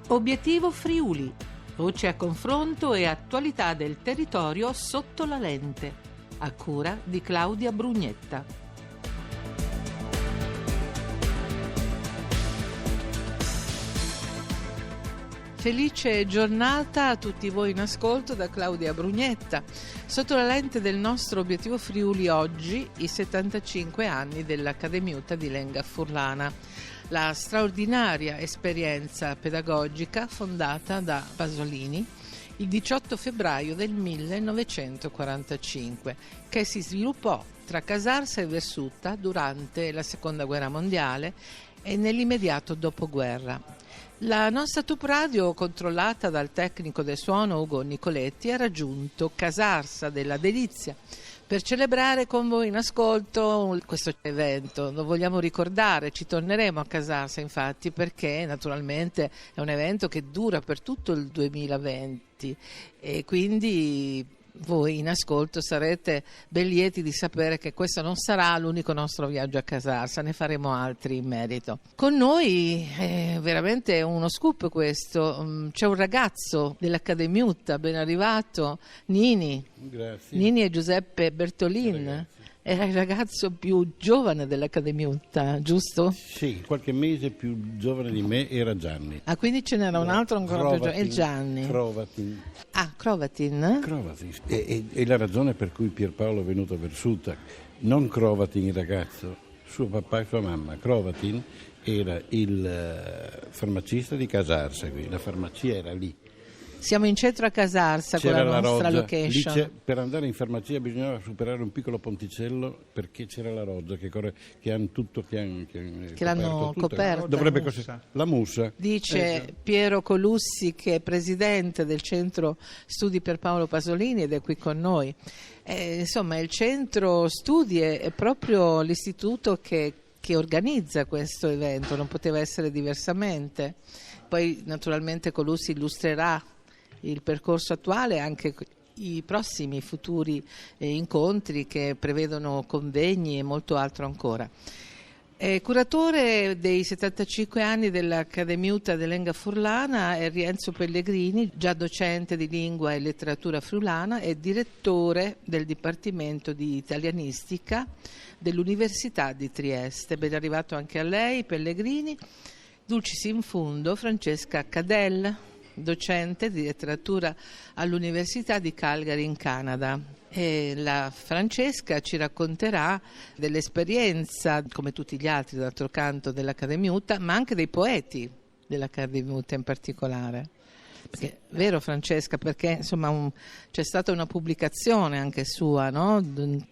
Obiettivo Friuli, voce a confronto e attualità del territorio sotto la lente, a cura di Claudia Brugnetta. Felice giornata a tutti voi in ascolto da Claudia Brugnetta. Sotto la lente del nostro Obiettivo Friuli oggi i 75 anni dell'Accademiuta di Lenga Furlana, la straordinaria esperienza pedagogica fondata da Pasolini il 18 febbraio del 1945, che si sviluppò tra Casarsa e Versuta durante la Seconda Guerra Mondiale e nell'immediato dopoguerra. La nostra Top Radio, controllata dal tecnico del suono Ugo Nicoletti, ha raggiunto Casarsa della Delizia per celebrare con voi in ascolto questo evento. Lo vogliamo ricordare, ci torneremo a Casarsa infatti, perché naturalmente è un evento che dura per tutto il 2020 e quindi voi in ascolto sarete ben lieti di sapere che questo non sarà l'unico nostro viaggio a Casarsa, ne faremo altri in merito. Con noi è veramente uno scoop questo, c'è un ragazzo dell'Accademiuta, ben arrivato, Nini. Grazie. Nini e Giuseppe Bertolin. Era il ragazzo più giovane dell'Accademiuta, giusto? Sì, qualche mese più giovane di me era Gianni. Ah, quindi ce n'era un altro ancora più giovane, il Gianni. Crovatin. Ah, Crovatin? Crovatin. E la ragione per cui Pierpaolo è venuto a Versuta, non Crovatin il ragazzo, suo papà e sua mamma. Crovatin era il farmacista di Casarsa, qui. La farmacia era lì. Siamo in centro a Casarsa, C'era con la nostra roggia. location. Per andare in farmacia bisognava superare un piccolo ponticello perché c'era la roggia che hanno tutto, che l'hanno coperto. Dovrebbe la mussa. Dice Piero Colussi, che è presidente del Centro Studi Pierpaolo Pasolini ed è qui con noi. Insomma, il Centro Studi è proprio l'istituto che organizza questo evento, non poteva essere diversamente. Poi naturalmente Colussi illustrerà il percorso attuale e anche i prossimi futuri incontri che prevedono convegni e molto altro ancora. Curatore dei 75 anni dell'Accademiuta di Lenga Furlana è Rienzo Pellegrini, già docente di lingua e letteratura friulana e direttore del Dipartimento di Italianistica dell'Università di Trieste. Ben arrivato anche a lei, Pellegrini. Dulcis in fundo Francesca Cadell, docente di letteratura all'Università di Calgary in Canada. E la Francesca ci racconterà dell'esperienza, come tutti gli altri d'altro canto, dell'Accademiuta, ma anche dei poeti dell'Accademiuta in particolare. Perché, vero Francesca? Perché insomma c'è stata una pubblicazione anche sua, no?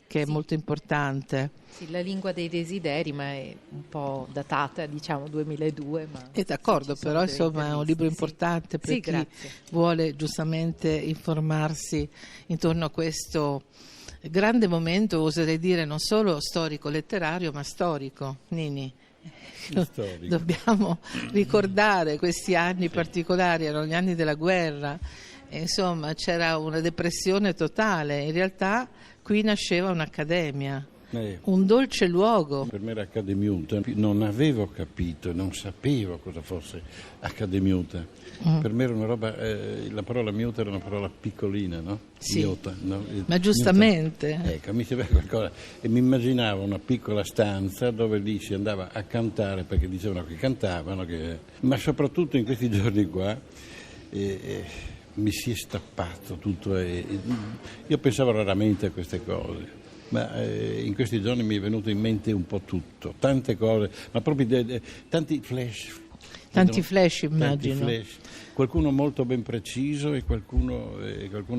Che è molto importante. Sì, La lingua dei desideri, ma è un po' datata, diciamo 2002. Ma d'accordo, però insomma è un libro importante per chi grazie. vuole giustamente informarsi intorno a questo grande momento, oserei dire non solo storico-letterario, ma storico, Nini. Dobbiamo ricordare questi anni particolari, erano gli anni della guerra, e insomma c'era una depressione totale. In realtà qui nasceva un'accademia, un dolce luogo. Per me era Accademiuta, non avevo capito, non sapevo cosa fosse Accademiuta. Per me era una roba, la parola miuta era una parola piccolina, no? Sì, Miuta, no? ma giustamente. Ecco, mi sembrava qualcosa. E mi immaginavo una piccola stanza dove lì si andava a cantare, perché dicevano che cantavano, ma soprattutto in questi giorni qua mi si è stappato tutto. Io pensavo raramente a queste cose. Ma in questi giorni mi è venuto in mente un po' tutto, tante cose, ma proprio tanti flash. Tanti flash, immagino. Tanti flash. Qualcuno molto ben preciso e qualcuno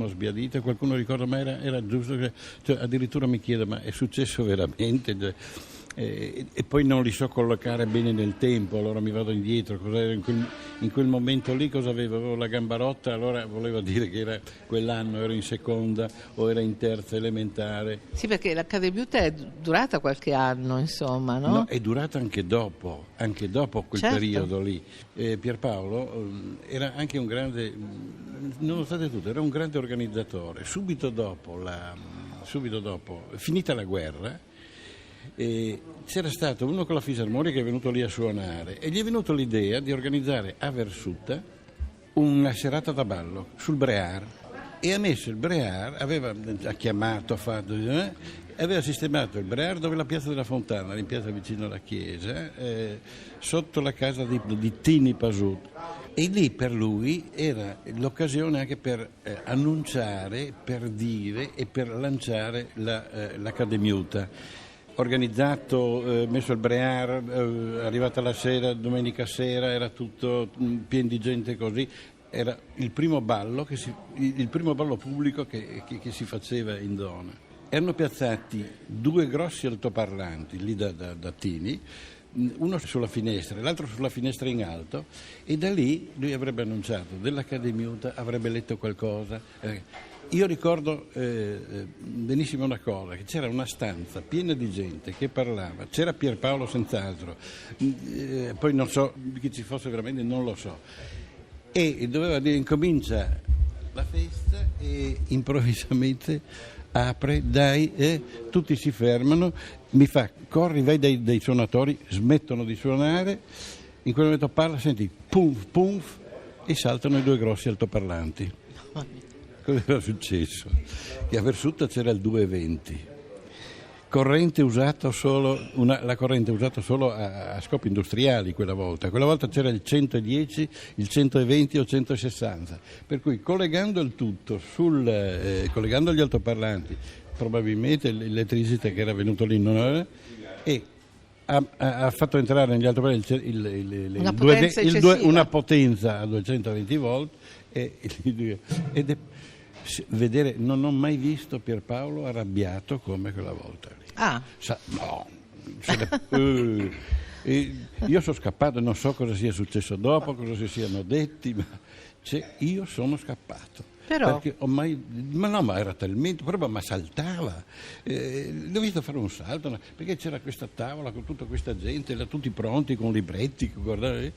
sbiadito, e qualcuno ricorda, ma era giusto, cioè, addirittura mi chiedo, ma è successo veramente? E poi non li so collocare bene nel tempo, allora mi vado indietro, cos'era in quel momento lì, cosa avevo? Avevo la gamba rotta, allora voleva dire che era quell'anno, ero in seconda o era in terza elementare. Sì, perché l'Accademiuta è durata qualche anno, insomma, no? No, è durata anche dopo quel periodo lì. Pierpaolo era anche un grande, nonostante tutto, era un grande organizzatore. Subito dopo, finita la guerra, c'era stato uno con la fisarmonica che è venuto lì a suonare e gli è venuta l'idea di organizzare a Versuta una serata da ballo sul Brear e ha messo il Brear, ha chiamato, aveva sistemato il Brear dove la piazza della Fontana, in piazza vicino alla chiesa, sotto la casa di Tini Pasut. E lì per lui era l'occasione anche per annunciare, per dire e per lanciare l'Accademiuta. Organizzato, messo il Brear, arrivata la sera, domenica sera, era tutto pieno di gente così. Era il primo ballo, il primo ballo pubblico che si faceva in zona. Erano piazzati 2 grossi altoparlanti lì da Tini, uno sulla finestra e l'altro sulla finestra in alto, e da lì lui avrebbe annunciato dell'Accademiuta, avrebbe letto qualcosa. Io ricordo benissimo una cosa, che c'era una stanza piena di gente che parlava, c'era Pierpaolo senz'altro, poi non so chi ci fosse veramente, non lo so, e doveva dire incomincia la festa e improvvisamente apre, tutti si fermano, mi fa corri, vai dai suonatori, smettono di suonare, in quel momento parla, senti pumf pumf e saltano i 2 grossi altoparlanti. Cosa era successo? Che a Versutta c'era il 220, corrente usata solo la corrente usata solo a scopi industriali quella volta c'era il 110, il 120 o 160, per cui collegando il tutto collegando gli altoparlanti, probabilmente l'elettricità che era venuto lì e ha fatto entrare negli altoparlanti una potenza a 220 volt vedere, non ho mai visto Pierpaolo arrabbiato come quella volta lì. Io sono scappato, non so cosa sia successo dopo, cosa si siano detti, ma io sono scappato. Però... Perché ma era talmente, proprio ma saltava, l'ho visto fare un salto, perché c'era questa tavola con tutta questa gente, tutti pronti con libretti, guardare.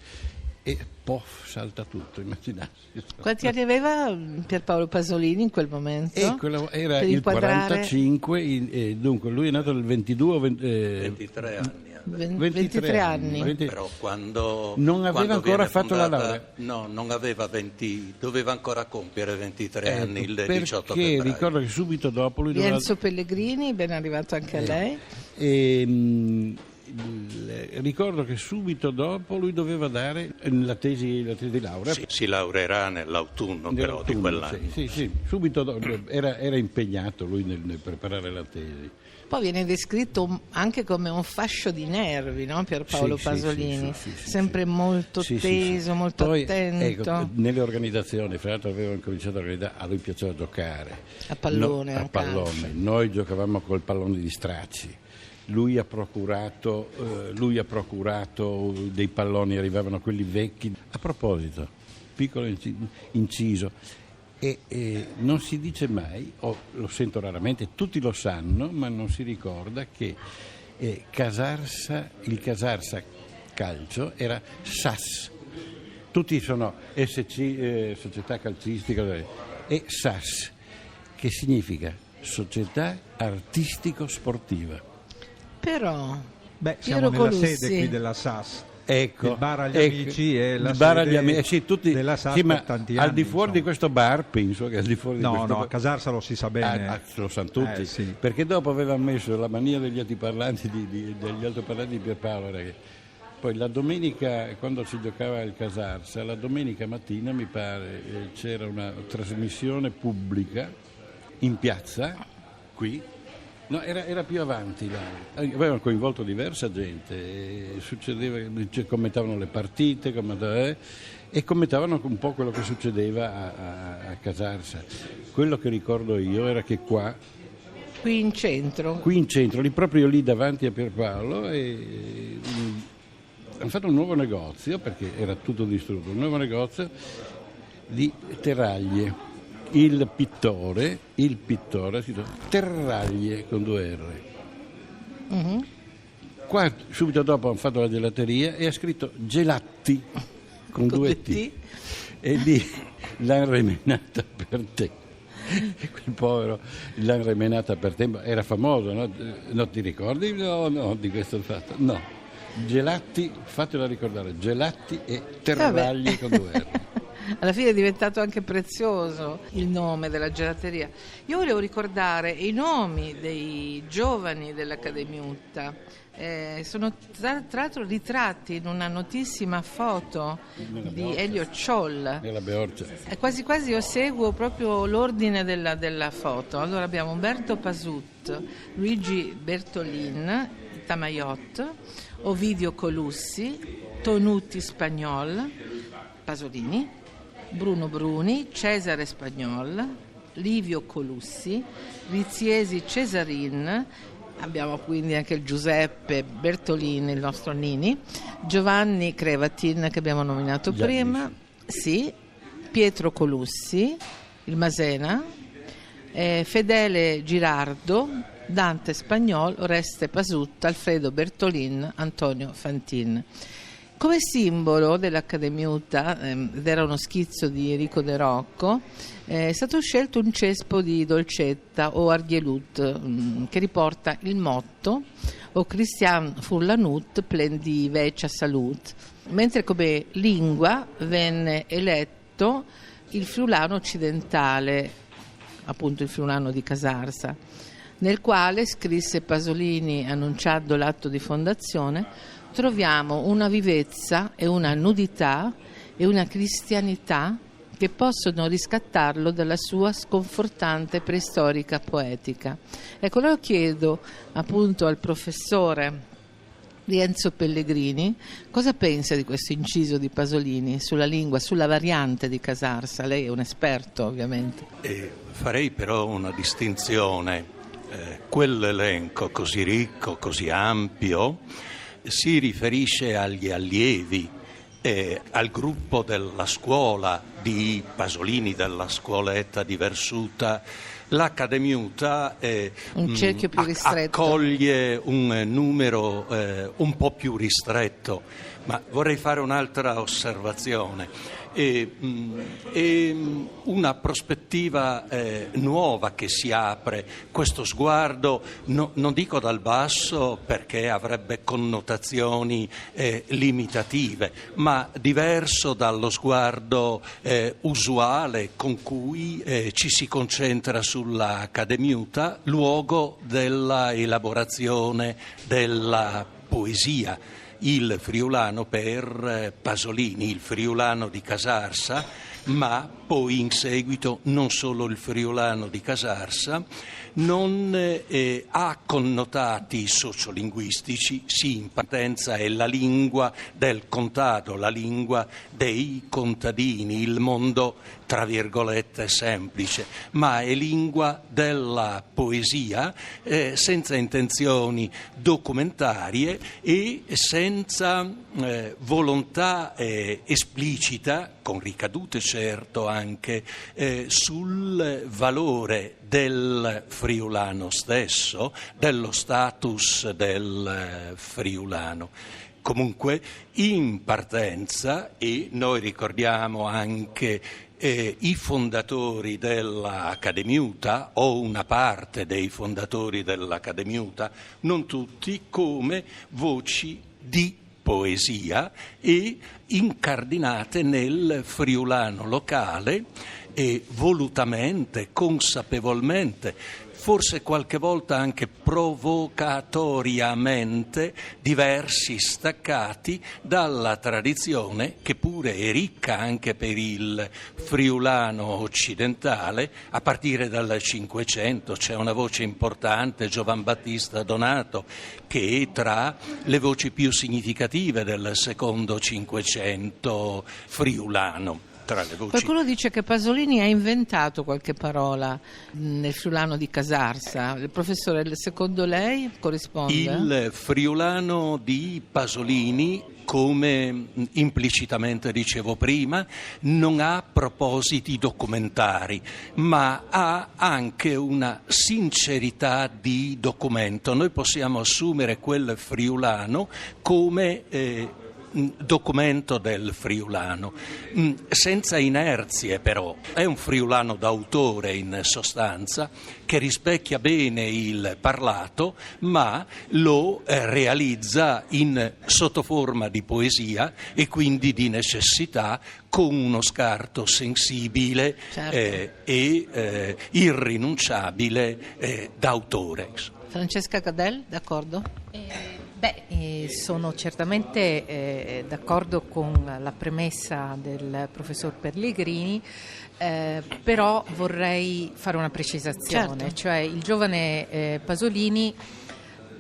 E pof, salta tutto, immaginarsi. Quanti anni aveva Pierpaolo Pasolini in quel momento? Era il 45, dunque lui è nato nel 23 anni. 23 anni. Però quando non aveva ancora fatto la laurea. No, non aveva 20, doveva ancora compiere 23 anni il 18 febbraio. Perché ricordo che subito dopo lui Enzo Pellegrini, ben arrivato anche a lei. Ricordo che subito dopo lui doveva dare la tesi di laurea. Si laureerà nell'autunno però di quell'anno. Sì, subito dopo era impegnato lui nel preparare la tesi. Poi viene descritto anche come un fascio di nervi, no? Pierpaolo Pasolini, sempre molto teso, molto poi, attento. Ecco, nelle organizzazioni, fra l'altro avevano cominciato a organizzare, a lui piaceva giocare. A pallone. Noi giocavamo col pallone di stracci. Lui ha procurato dei palloni, arrivavano quelli vecchi. A proposito, piccolo inciso, e non si dice mai, lo sento raramente, tutti lo sanno, ma non si ricorda che il Casarsa Calcio era SAS. Tutti sono SC, Società Calcistica, e SAS, che significa Società Artistico-Sportiva. Però siamo nella sede qui della SAS. Ecco, il bar agli amici e la sede tutti, della SAS per tanti anni. Al di fuori di questo bar, penso che al di fuori di questo bar... a Casarsa lo si sa bene. Lo sanno tutti, sì. Perché dopo aveva messo la mania degli altoparlanti degli altoparlanti di Pierpaolo. Poi la domenica, quando si giocava al Casarsa, la domenica mattina mi pare c'era una trasmissione pubblica in piazza, qui. No, era più avanti là. Avevano coinvolto diversa gente, succedeva, commentavano le partite e commentavano un po' quello che succedeva a Casarsa. Quello che ricordo io era che qui in centro, lì proprio lì davanti a Pierpaolo, hanno fatto un nuovo negozio, perché era tutto distrutto, un nuovo negozio di Terraglie. Il pittore ha scritto Terraglie con 2 R. Mm-hmm. Qua subito dopo hanno fatto la gelateria e ha scritto Gelatti con 2 T. E lì l'hanno remenata per te. E quel povero l'hanno remenata per te, era famoso, no? Non ti ricordi? No, di questo fatto. No. Gelatti, fatela ricordare, Gelatti e Terraglie con 2 R. alla fine è diventato anche prezioso il nome della gelateria. Io volevo ricordare i nomi dei giovani dell'Accademiutta. Sono tra l'altro ritratti in una notissima foto di Elio Cioll. Quasi quasi io seguo proprio l'ordine della foto. Allora abbiamo Umberto Pasut, Luigi Bertolin, Tamaiot, Ovidio Colussi, Tonuti Spagnol, Pasolini, Bruno Bruni, Cesare Spagnol, Livio Colussi, Riziesi Cesarin. Abbiamo quindi anche il Giuseppe Bertolini, il nostro Nini, Giovanni Crevatin che abbiamo nominato prima, sì, Pietro Colussi, il Masena, Fedele Girardo, Dante Spagnol, Oreste Pasut, Alfredo Bertolin, Antonio Fantin. Come simbolo dell'Accademiutta, ed era uno schizzo di Enrico De Rocco, è stato scelto un cespo di Dolcetta o Argielut che riporta il motto O Christian Furlanut plen di vecia salut, mentre come lingua venne eletto il friulano occidentale, appunto il friulano di Casarsa, nel quale, scrisse Pasolini annunciando l'atto di fondazione, troviamo una vivezza e una nudità e una cristianità che possono riscattarlo dalla sua sconfortante preistorica poetica. Ecco, lo chiedo appunto al professore Rienzo Pellegrini cosa pensa di questo inciso di Pasolini sulla lingua, sulla variante di Casarsa. Lei è un esperto, ovviamente. Farei però una distinzione. Quell'elenco così ricco, così ampio, si riferisce agli allievi, al gruppo della scuola di Pasolini, della scuoletta di Versuta. L'Accademiutta un cerchio più ristretto, accoglie un numero un po' più ristretto, ma vorrei fare un'altra osservazione. È una prospettiva nuova che si apre, questo sguardo non dico dal basso perché avrebbe connotazioni limitative, ma diverso dallo sguardo usuale con cui ci si concentra sulla Accademiutta, luogo della elaborazione della poesia. Il friulano per Pasolini, il friulano di Casarsa, ma poi in seguito non solo il friulano di Casarsa, non ha connotati sociolinguistici, sì, in partenza è la lingua del contado, la lingua dei contadini, il mondo tra virgolette semplice, ma è lingua della poesia, senza intenzioni documentarie e senza volontà esplicita, con ricadute certo anche sul valore del friulano stesso, dello status del friulano. Comunque in partenza, e noi ricordiamo anche i fondatori dell'Accademiutta o una parte dei fondatori dell'Accademiutta, non tutti, come voci di poesia e incardinate nel friulano locale e volutamente, consapevolmente, forse qualche volta anche provocatoriamente diversi, staccati dalla tradizione che pure è ricca anche per il friulano occidentale. A partire dal Cinquecento c'è una voce importante, Giovan Battista Donato, che è tra le voci più significative del secondo Cinquecento friulano. Qualcuno dice che Pasolini ha inventato qualche parola nel friulano di Casarsa. Il professore, secondo lei corrisponde? Il friulano di Pasolini, come implicitamente dicevo prima, non ha propositi documentari, ma ha anche una sincerità di documento. Noi possiamo assumere quel friulano come documento del friulano, senza inerzie però, è un friulano d'autore in sostanza, che rispecchia bene il parlato, ma lo realizza sotto forma di poesia e quindi di necessità, con uno scarto sensibile, certo, e irrinunciabile d'autore. Francesca Cadel, d'accordo? Sono certamente d'accordo con la premessa del professor Pellegrini, però vorrei fare una precisazione, certo. Cioè il giovane Pasolini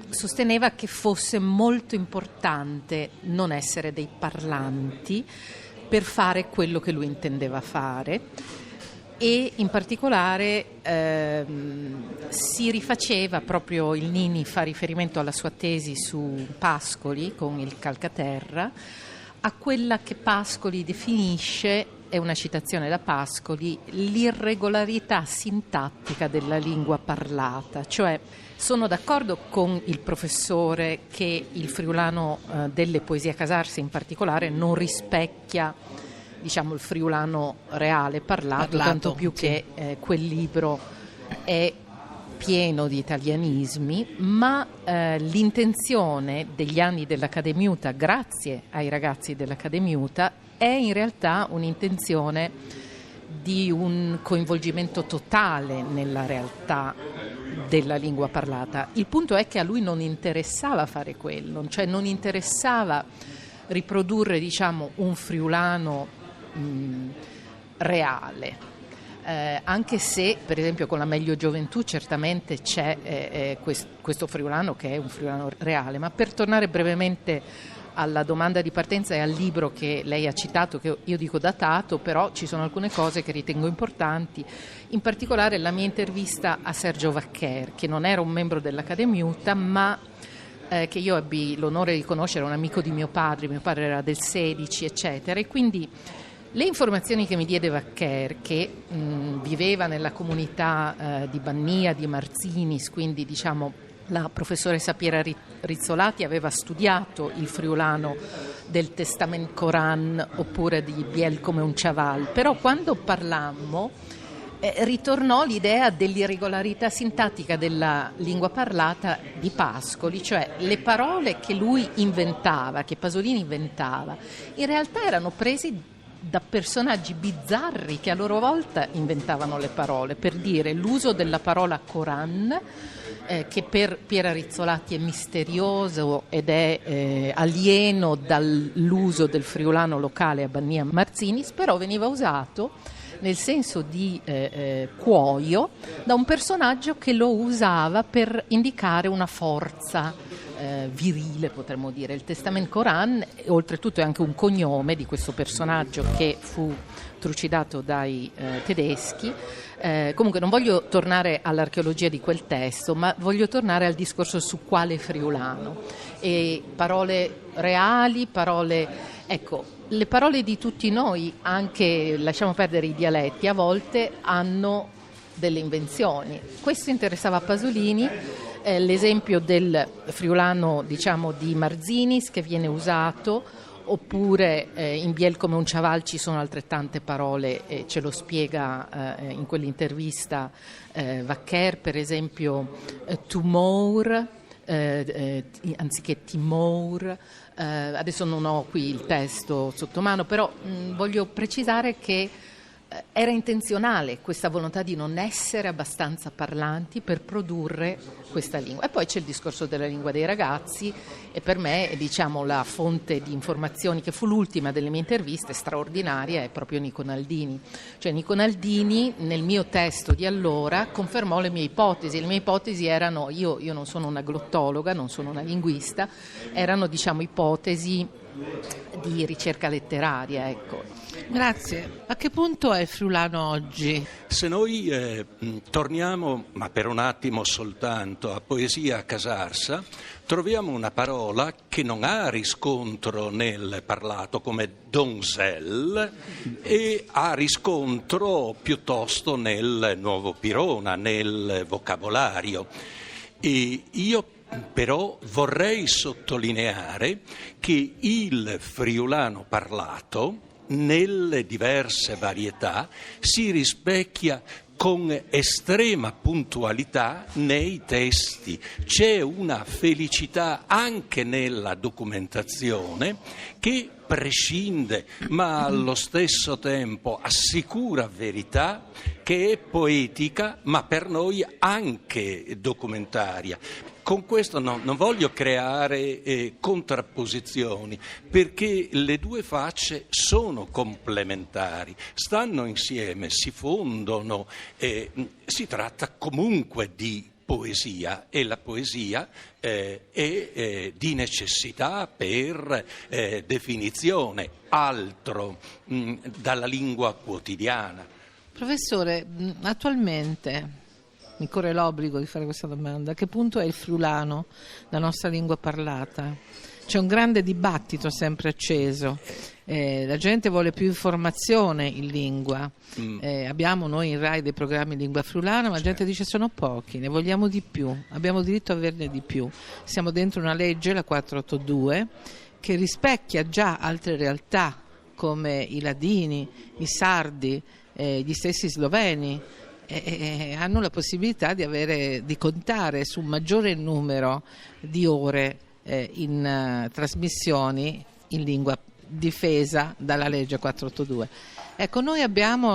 sosteneva che fosse molto importante non essere dei parlanti per fare quello che lui intendeva fare. E in particolare si rifaceva, proprio il Nini fa riferimento alla sua tesi su Pascoli con il calcaterra, a quella che Pascoli definisce, è una citazione da Pascoli, l'irregolarità sintattica della lingua parlata. Cioè sono d'accordo con il professore che il friulano delle poesie Casarse in particolare non rispecchia, diciamo, il friulano reale parlato, tanto più sì, che quel libro è pieno di italianismi, ma l'intenzione degli anni dell'Accademiuta, grazie ai ragazzi dell'Accademiuta, è in realtà un'intenzione di un coinvolgimento totale nella realtà della lingua parlata. Il punto è che a lui non interessava fare quello, cioè non interessava riprodurre, diciamo, un friulano reale, anche se per esempio con la Meglio Gioventù certamente c'è questo friulano che è un friulano reale. Ma per tornare brevemente alla domanda di partenza e al libro che lei ha citato, che io dico datato, però ci sono alcune cose che ritengo importanti, in particolare la mia intervista a Sergio Vaccher, che non era un membro dell'Accademiuta, ma che io ebbi l'onore di conoscere, un amico di mio padre era del 16, eccetera, e quindi le informazioni che mi diede Vaccher, che viveva nella comunità di Bannia, di Marzinis, quindi diciamo la professoressa Piera Rizzolati aveva studiato il friulano del Testament Coran oppure di Biel come un chaval, però quando parlammo ritornò l'idea dell'irregolarità sintattica della lingua parlata di Pascoli, cioè le parole che lui inventava, che Pasolini inventava, in realtà erano presi da personaggi bizzarri che a loro volta inventavano le parole. Per dire, l'uso della parola Coran, che per Piera Rizzolati è misterioso ed è alieno dall'uso del friulano locale a Bannia Marzinis, però veniva usato nel senso di cuoio da un personaggio che lo usava per indicare una forza virile, potremmo dire. Il Testament Coran, oltretutto, è anche un cognome di questo personaggio che fu trucidato dai tedeschi. Comunque non voglio tornare all'archeologia di quel testo, ma voglio tornare al discorso su quale friulano. E parole reali, ecco, le parole di tutti noi, anche lasciamo perdere i dialetti, a volte hanno delle invenzioni. Questo interessava a Pasolini. L'esempio del friulano, diciamo, di Marzinis che viene usato, oppure in Biel come un chaval ci sono altrettante parole, ce lo spiega in quell'intervista Vaccher, per esempio Tumour anziché Timor. Adesso non ho qui il testo sotto mano, però voglio precisare che era intenzionale questa volontà di non essere abbastanza parlanti per produrre questa lingua. E poi c'è il discorso della lingua dei ragazzi, e per me, diciamo, la fonte di informazioni che fu l'ultima delle mie interviste straordinaria è proprio Nico Naldini. Cioè Nico Naldini nel mio testo di allora confermò le mie ipotesi. Le mie ipotesi erano, io non sono una glottologa, non sono una linguista, erano, diciamo, ipotesi di ricerca letteraria, ecco. Grazie. A che punto è il friulano oggi? Se noi torniamo, ma per un attimo soltanto, a Poesia Casarsa, troviamo una parola che non ha riscontro nel parlato come donzelle e ha riscontro piuttosto nel nuovo Pirona, nel vocabolario. E io Però vorrei sottolineare che il friulano parlato, nelle diverse varietà, si rispecchia con estrema puntualità nei testi. C'è una felicità anche nella documentazione che prescinde, ma allo stesso tempo assicura verità, che è poetica, ma per noi anche documentaria. Con questo non voglio creare contrapposizioni, perché le due facce sono complementari, stanno insieme, si fondono, si tratta comunque di poesia, e la poesia è di necessità per definizione, altro dalla lingua quotidiana. Professore, attualmente mi corre l'obbligo di fare questa domanda: a che punto è il friulano, la nostra lingua parlata? C'è un grande dibattito sempre acceso, la gente vuole più informazione in lingua, abbiamo noi in Rai dei programmi in lingua friulana, ma la gente dice sono pochi, ne vogliamo di più, abbiamo diritto a averne di più. Siamo dentro una legge, la 482, che rispecchia già altre realtà come i ladini, i sardi, gli stessi sloveni. Hanno la possibilità di contare su un maggiore numero di ore in trasmissioni in lingua difesa dalla legge 482. Ecco, noi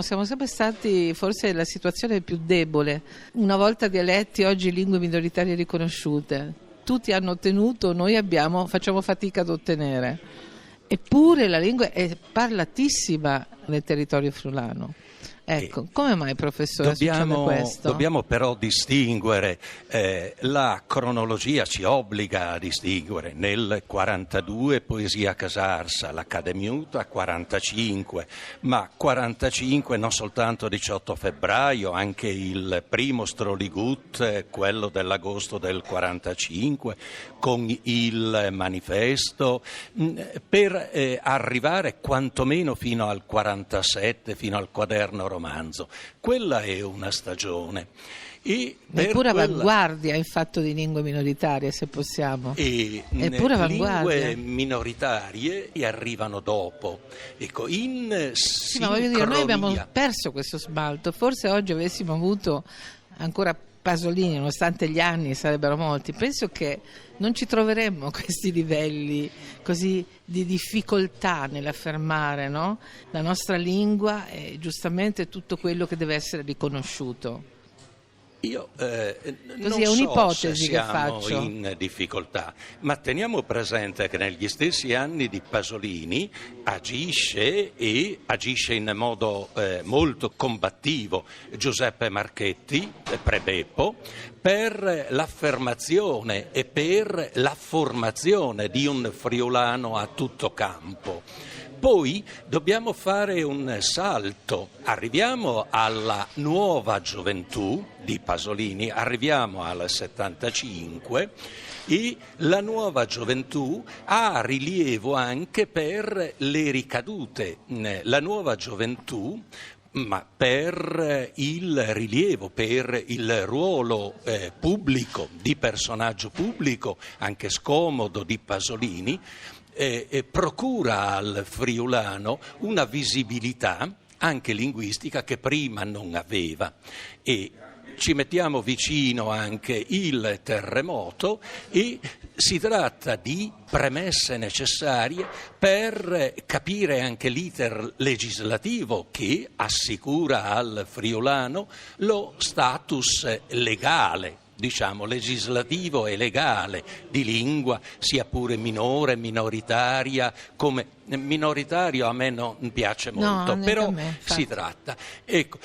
siamo sempre stati forse la situazione più debole. Una volta dialetti, oggi lingue minoritarie riconosciute. Tutti hanno ottenuto, noi facciamo fatica ad ottenere. Eppure la lingua è parlatissima nel territorio friulano. Ecco, come mai, professore, succede questo? Dobbiamo però distinguere, la cronologia ci obbliga a distinguere. Nel 42 poesia Casarsa, l'Accademiuta 45, ma 45 non soltanto 18 febbraio, anche il primo Stroligut, quello dell'agosto del 45, con il manifesto, per arrivare quantomeno fino al 47, fino al quaderno romanzo. Quella è una stagione. E è pura avanguardia in fatto di lingue minoritarie, se possiamo. È pura avanguardia. Le lingue minoritarie arrivano dopo. Ecco, in sì, ma voglio dire, noi abbiamo perso questo smalto. Forse oggi avessimo avuto ancora Pasolini, nonostante gli anni sarebbero molti, penso che non ci troveremmo a questi livelli così di difficoltà nell'affermare, no? La nostra lingua e giustamente tutto quello che deve essere riconosciuto. Io non è un'ipotesi che faccio. In difficoltà, ma teniamo presente che negli stessi anni di Pasolini agisce in modo molto combattivo Giuseppe Marchetti, Prebeppo, per l'affermazione e per la formazione di un friulano a tutto campo. Poi dobbiamo fare un salto, arriviamo alla nuova gioventù di Pasolini, arriviamo al 75 e la nuova gioventù ha rilievo anche per le ricadute. La nuova gioventù, ma per il rilievo, per il ruolo pubblico, di personaggio pubblico, anche scomodo, di Pasolini, procura al friulano una visibilità anche linguistica che prima non aveva, e ci mettiamo vicino anche il terremoto, e si tratta di premesse necessarie per capire anche l'iter legislativo che assicura al friulano lo status legale, diciamo legislativo e legale, di lingua, sia pure minore, minoritaria. Come minoritario a me non piace molto, però si tratta. Ecco,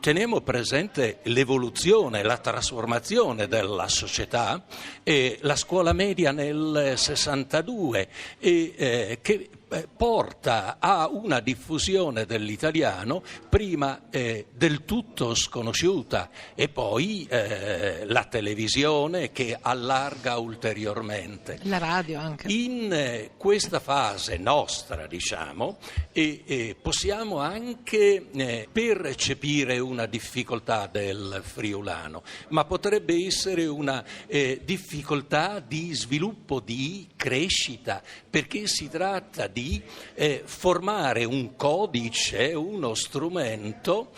teniamo presente l'evoluzione, la trasformazione della società, la scuola media nel 62, che porta a una diffusione dell'italiano prima del tutto sconosciuta, e poi la televisione che allarga ulteriormente. La radio anche. In questa fase nostra, diciamo, possiamo anche percepire una difficoltà del friulano, ma potrebbe essere una difficoltà di sviluppo, di crescita, perché si tratta di formare un codice, uno strumento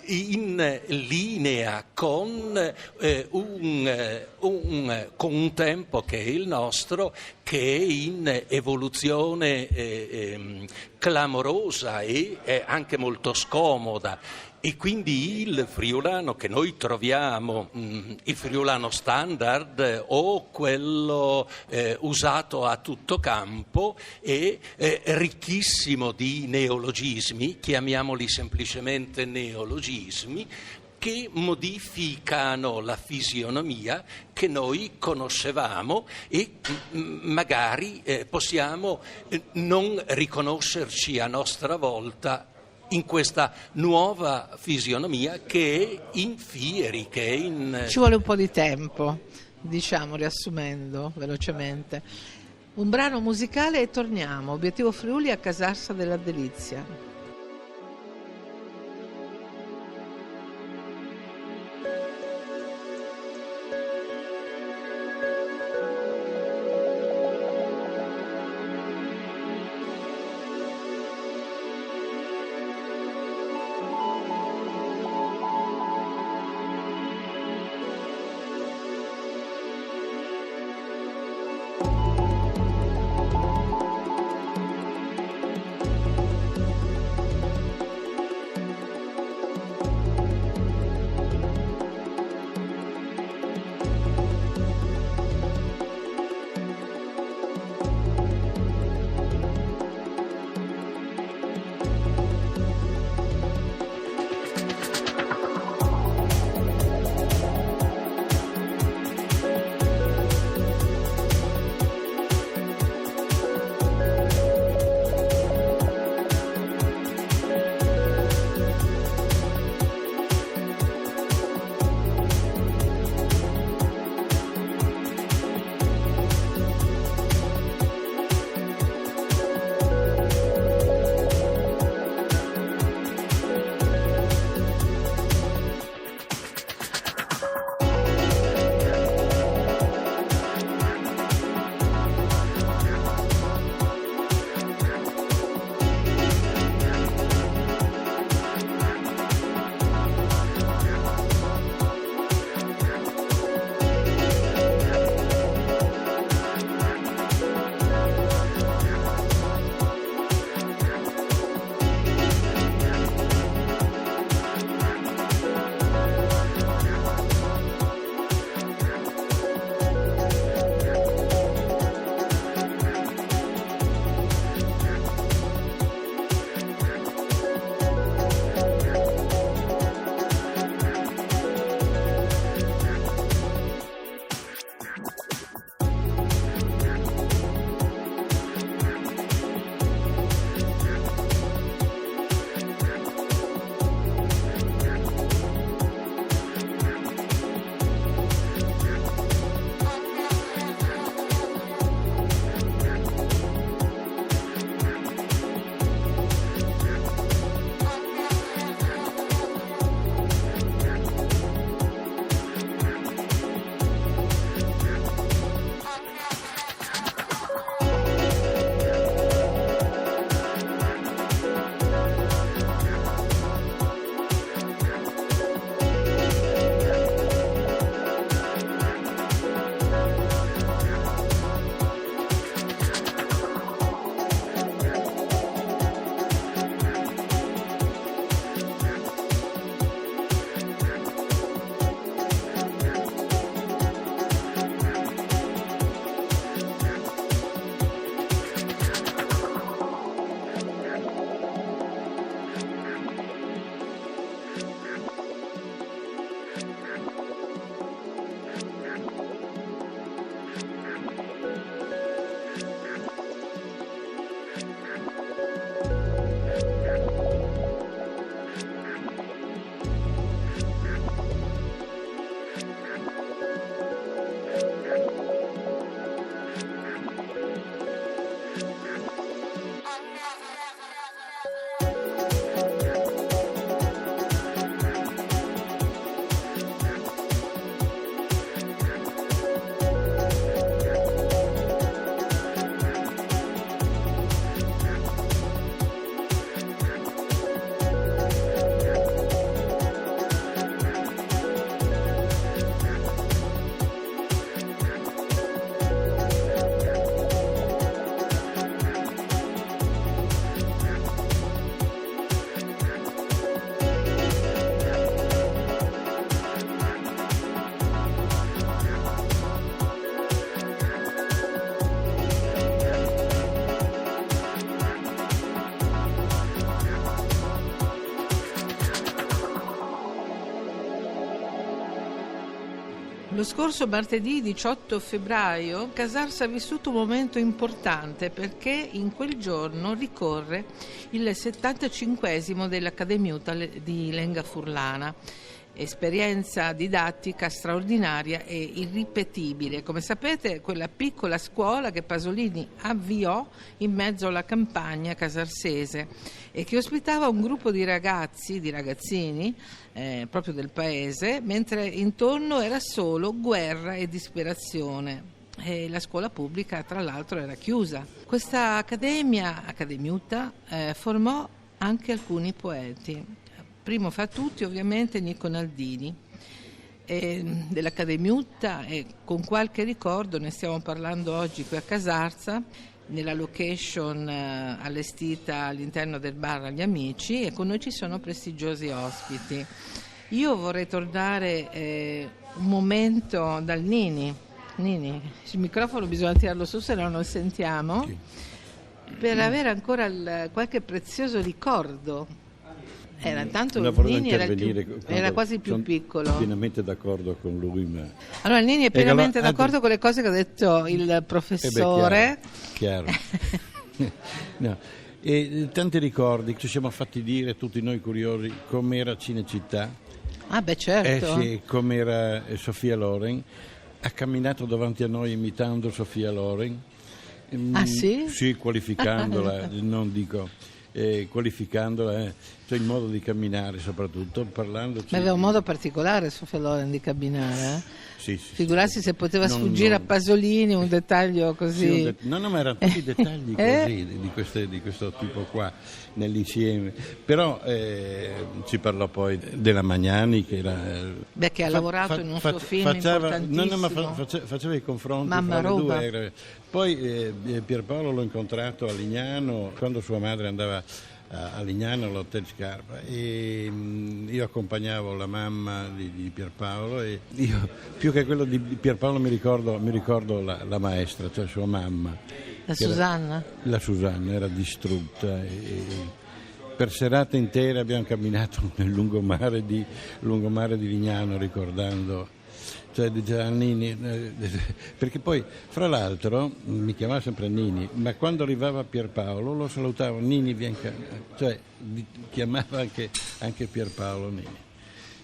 in linea con un tempo che è il nostro, che è in evoluzione clamorosa e anche molto scomoda. E quindi il friulano che noi troviamo, il friulano standard o quello usato a tutto campo, è ricchissimo di neologismi, chiamiamoli semplicemente neologismi, che modificano la fisionomia che noi conoscevamo e magari possiamo non riconoscerci a nostra volta in questa nuova fisionomia che è in fieri, che è in... Ci vuole un po' di tempo, diciamo, riassumendo velocemente. Un brano musicale e torniamo. Obiettivo Friuli a Casarsa della Delizia. Lo scorso martedì 18 febbraio Casarsa ha vissuto un momento importante perché in quel giorno ricorre il 75esimo dell'Accademiuta di Lenga Furlana. Esperienza didattica straordinaria e irripetibile. Come sapete, quella piccola scuola che Pasolini avviò in mezzo alla campagna casarsese e che ospitava un gruppo di ragazzini proprio del paese, mentre intorno era solo guerra e disperazione. E la scuola pubblica, tra l'altro, era chiusa. Questa Accademiuta formò anche alcuni poeti. Primo fra tutti ovviamente Nico Naldini, dell'Accademiuta, e con qualche ricordo ne stiamo parlando oggi qui a Casarsa, nella location allestita all'interno del bar Agli Amici, e con noi ci sono prestigiosi ospiti. Io vorrei tornare un momento dal Nini, il microfono bisogna tirarlo su se no non sentiamo, per avere ancora qualche prezioso ricordo. Tanto Nini era quasi più piccolo. Sono pienamente d'accordo con lui. Allora Nini è pienamente d'accordo con le cose che ha detto il professore. Chiaro. No. E tanti ricordi, ci siamo fatti dire tutti noi curiosi com'era Cinecittà. Ah beh, certo. Sì, com'era Sofia Loren. Ha camminato davanti a noi imitando Sofia Loren. Ah sì? Sì, qualificandola, non dico... qualificandola, cioè il modo di camminare soprattutto, parlando. Ma aveva un modo particolare Sofia Loren di camminare, Sì. Figurarsi se poteva sfuggire a Pasolini un dettaglio così. No, ma erano tutti dettagli così, di questo tipo qua nell'insieme. Però si parlò poi della Magnani, che era... che ha lavorato in un suo film importantissimo. Ma faceva i confronti Mamma fra roba. le due. Poi Pierpaolo l'ho incontrato a Lignano quando sua madre andava a Lignano all'Hotel Scarpa, e io accompagnavo la mamma di Pierpaolo, e io più che quello di Pierpaolo mi ricordo la maestra, cioè sua mamma. La Susanna? La Susanna era distrutta, e per serate intere abbiamo camminato nel lungomare di Lignano ricordando. Cioè diceva Nini, perché poi fra l'altro mi chiamava sempre Nini, ma quando arrivava Pierpaolo lo salutavo, Nini vieni qua, cioè chiamava anche Pierpaolo Nini.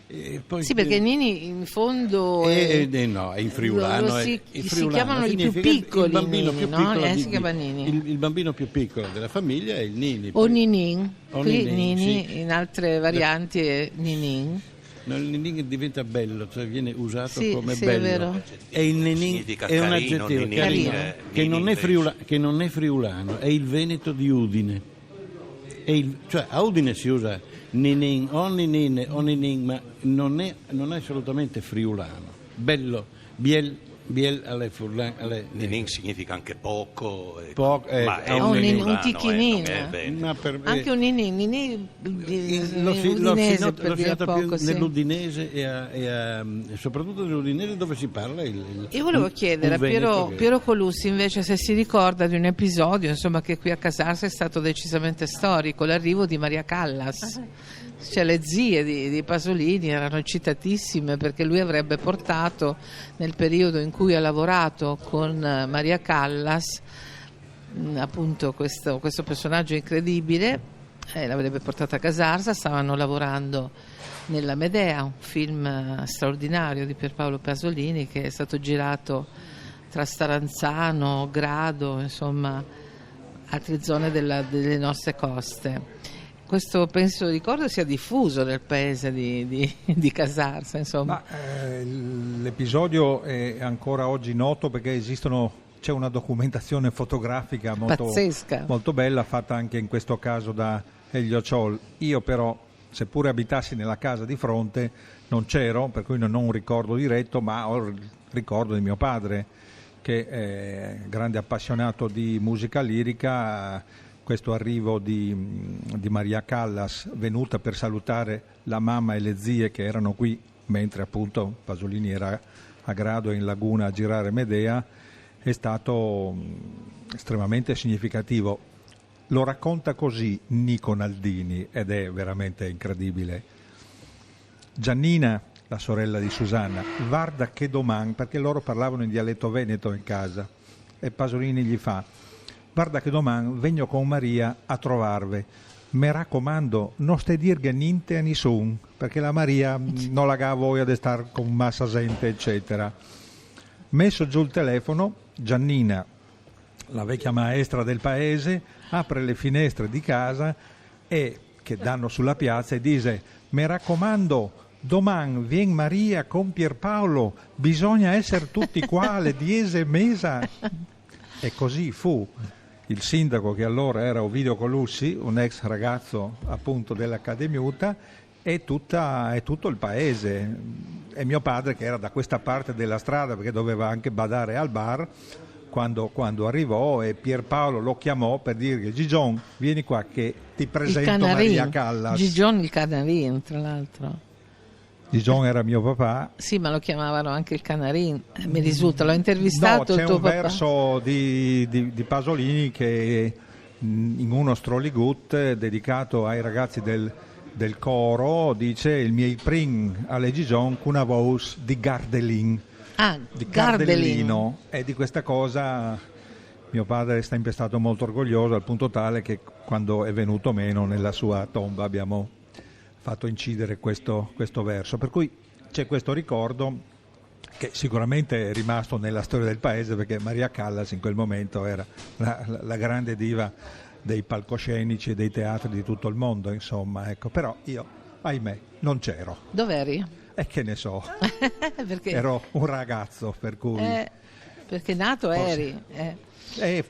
E poi, sì, perché Nini in fondo no, è in friulano, si chiamano i più piccoli, il bambino Nini, più piccolo si chiama Nini. Il bambino più piccolo della famiglia è il Nini. O Ninin, qui Ninin, Nini sì. In altre varianti è Ninin. No, il Ninin diventa bello, cioè viene usato come sì, bello. È vero. E il Ninin è un aggettivo carino, che non è friulano, è il Veneto di Udine. Cioè a Udine si usa Ninin o Ninin o Ninin, ma non è assolutamente friulano. Bello, biel alle furlan. Ninin significa anche poco, ma è un tichinino. Anche un Ninin l'ho udinese, più nell'udinese e soprattutto nell'udinese, dove si parla Io volevo chiedere a Piero Colussi invece se si ricorda di un episodio, insomma, che qui a Casarsa è stato decisamente storico, l'arrivo di Maria Callas. Cioè, le zie di Pasolini erano eccitatissime perché lui avrebbe portato, nel periodo in cui ha lavorato con Maria Callas, appunto questo personaggio incredibile, l'avrebbe portato a Casarsa. Stavano lavorando nella Medea, un film straordinario di Pierpaolo Pasolini che è stato girato tra Staranzano, Grado, insomma altre zone delle nostre coste. Questo ricordo sia diffuso nel paese di Casarsa, insomma. L'episodio è ancora oggi noto perché c'è una documentazione fotografica pazzesca, molto bella, fatta anche in questo caso da Elio Ciol. Io però, seppure abitassi nella casa di fronte, non c'ero, per cui non ho un ricordo diretto, ma ho il ricordo di mio padre, che è grande appassionato di musica lirica. Questo arrivo di Maria Callas, venuta per salutare la mamma e le zie che erano qui, mentre appunto Pasolini era a Grado e in laguna a girare Medea, è stato estremamente significativo. Lo racconta così Nico Naldini ed è veramente incredibile. Giannina la sorella di Susanna, guarda che domani, perché loro parlavano in dialetto veneto in casa, e Pasolini gli fa, guarda che domani vengo con Maria a trovarvi, mi raccomando, non stai dirghe niente a nessuno, perché la Maria non la ga voglia di stare con massa gente, eccetera. Messo giù il telefono, Giannina, la vecchia maestra del paese, apre le finestre di casa e che danno sulla piazza e dice, mi raccomando, domani viene Maria con Pierpaolo, bisogna essere tutti qua alle 10:30. E così fu. Il sindaco, che allora era Ovidio Colussi, un ex ragazzo appunto dell'Accademiuta, e tutto il paese. E mio padre, che era da questa parte della strada perché doveva anche badare al bar, quando arrivò, e Pierpaolo lo chiamò per dirgli, Gigion, vieni qua che ti presento Maria Callas. Gigion il Canarin, tra l'altro. Gigion era mio papà. Sì, ma lo chiamavano anche il Canarin, mi risulta, l'ho intervistato. No, il tuo c'è un papà. verso di Pasolini che in uno Stroligut dedicato ai ragazzi del coro dice, il miei prim alle Gigion una voce di Gardelin. Di Cardellino, e di questa cosa mio padre è sempre stato molto orgoglioso, al punto tale che quando è venuto meno nella sua tomba abbiamo fatto incidere questo verso, per cui c'è questo ricordo che sicuramente è rimasto nella storia del paese, perché Maria Callas in quel momento era la grande diva dei palcoscenici e dei teatri di tutto il mondo, insomma, ecco. Però io, ahimè, non c'ero. Dov'eri? E che ne so, Perché? ero un ragazzo, per cui... Perché nato eri.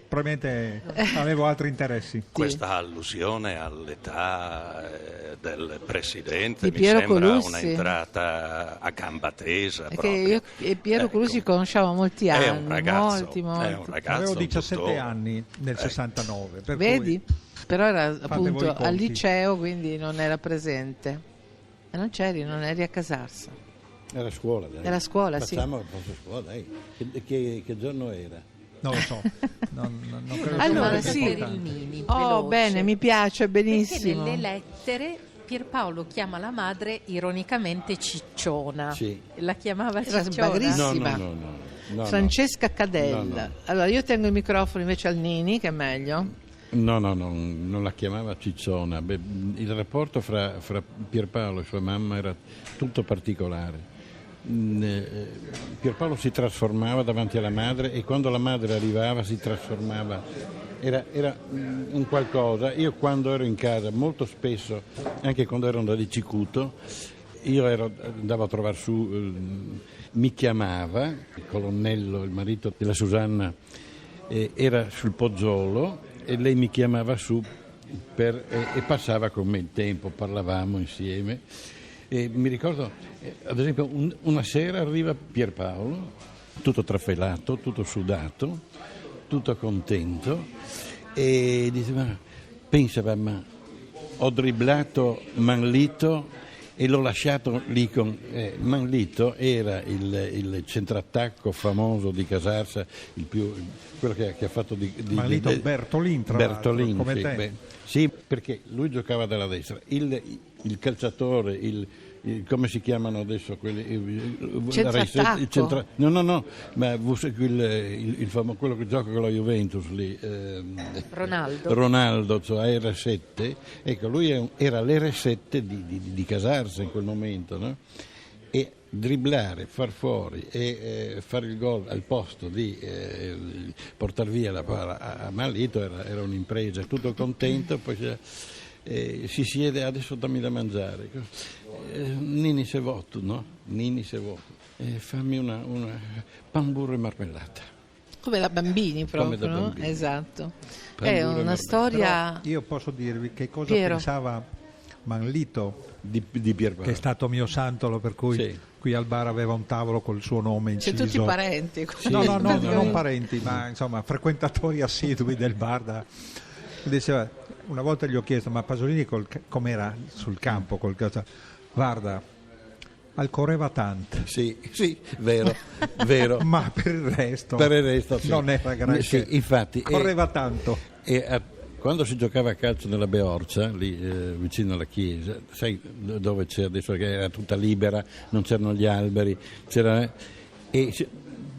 Probabilmente avevo altri interessi. Questa allusione all'età del presidente Di mi Piero sembra Colussi. un'entrata a gamba tesa. Perché io e Piero Colussi conosciamo molti anni. È un ragazzo, molti. È un ragazzo, Avevo un 17 dottore. anni nel 69. Per Vedi? cui Però era voi appunto i al conti. liceo, quindi non era presente. E non eri a Casarsa. Era a scuola, dai. Era a scuola, sì. Facciamo a scuola, dai. Che giorno era? non lo so, non credo Allora, sia sì. molto per il importante. Mini, Oh, veloce. bene, mi piace, Perché benissimo. nelle lettere Pierpaolo chiama la madre ironicamente cicciona. Sì. La chiamava Era cicciona. sbagrissima. No, Francesca Cadella. No, no. Allora, io tengo il microfono invece al Nini, che è meglio. No, non la chiamava Cicciona. Beh, il rapporto fra Pierpaolo e sua mamma era tutto particolare. Pierpaolo si trasformava davanti alla madre, e quando la madre arrivava si trasformava, era un qualcosa. Io quando ero in casa, molto spesso, anche quando ero da Cicuto, andavo a trovare su, mi chiamava, il colonnello, il marito della Susanna, era sul Pozzolo, e lei mi chiamava su e passava con me il tempo, parlavamo insieme. E mi ricordo, ad esempio, una sera arriva Pierpaolo, tutto trafelato, tutto sudato, tutto contento, e dice, pensa, ma ho dribblato Manlito e l'ho lasciato lì con... Manlito era il centrattacco famoso di Casarsa, quello che ha fatto di Manlito Bertolin, tra l'altro, come sì, te. Sì, perché lui giocava dalla destra, il calciatore, come si chiamano adesso quelli? Centrattacco. No, ma quello che gioca con la Juventus lì, Ronaldo, cioè R7, ecco, lui era l'R7 di Casarsa in quel momento, no? E dribblare, far fuori e fare il gol al posto di portare via la palla a Manlito era un'impresa. Tutto contento, poi si siede, adesso dammi da mangiare. Nini se voto, no? Nini se voto. Fammi una pan, burro e marmellata. Come da bambini proprio, Come da no? bambini. Esatto. Pan, È burro e una marmellata. storia... Io posso dirvi che cosa Piero. pensava Manlito, Di Pierpaolo. che è stato mio santolo, per cui Sì. qui al bar aveva un tavolo col suo nome C'è inciso. tutti parenti. No, non praticamente. parenti, ma insomma frequentatori assidui del bar. Diceva, una volta gli ho chiesto, ma Pasolini com'era sul campo col calcio? Guarda, al correva tanto, Sì, vero. ma per il resto, Per il resto, sì. non era granché. Sì, infatti, correva tanto. E quando si giocava a calcio nella Beorcia, lì vicino alla chiesa, sai dove c'è adesso, che era tutta libera, non c'erano gli alberi,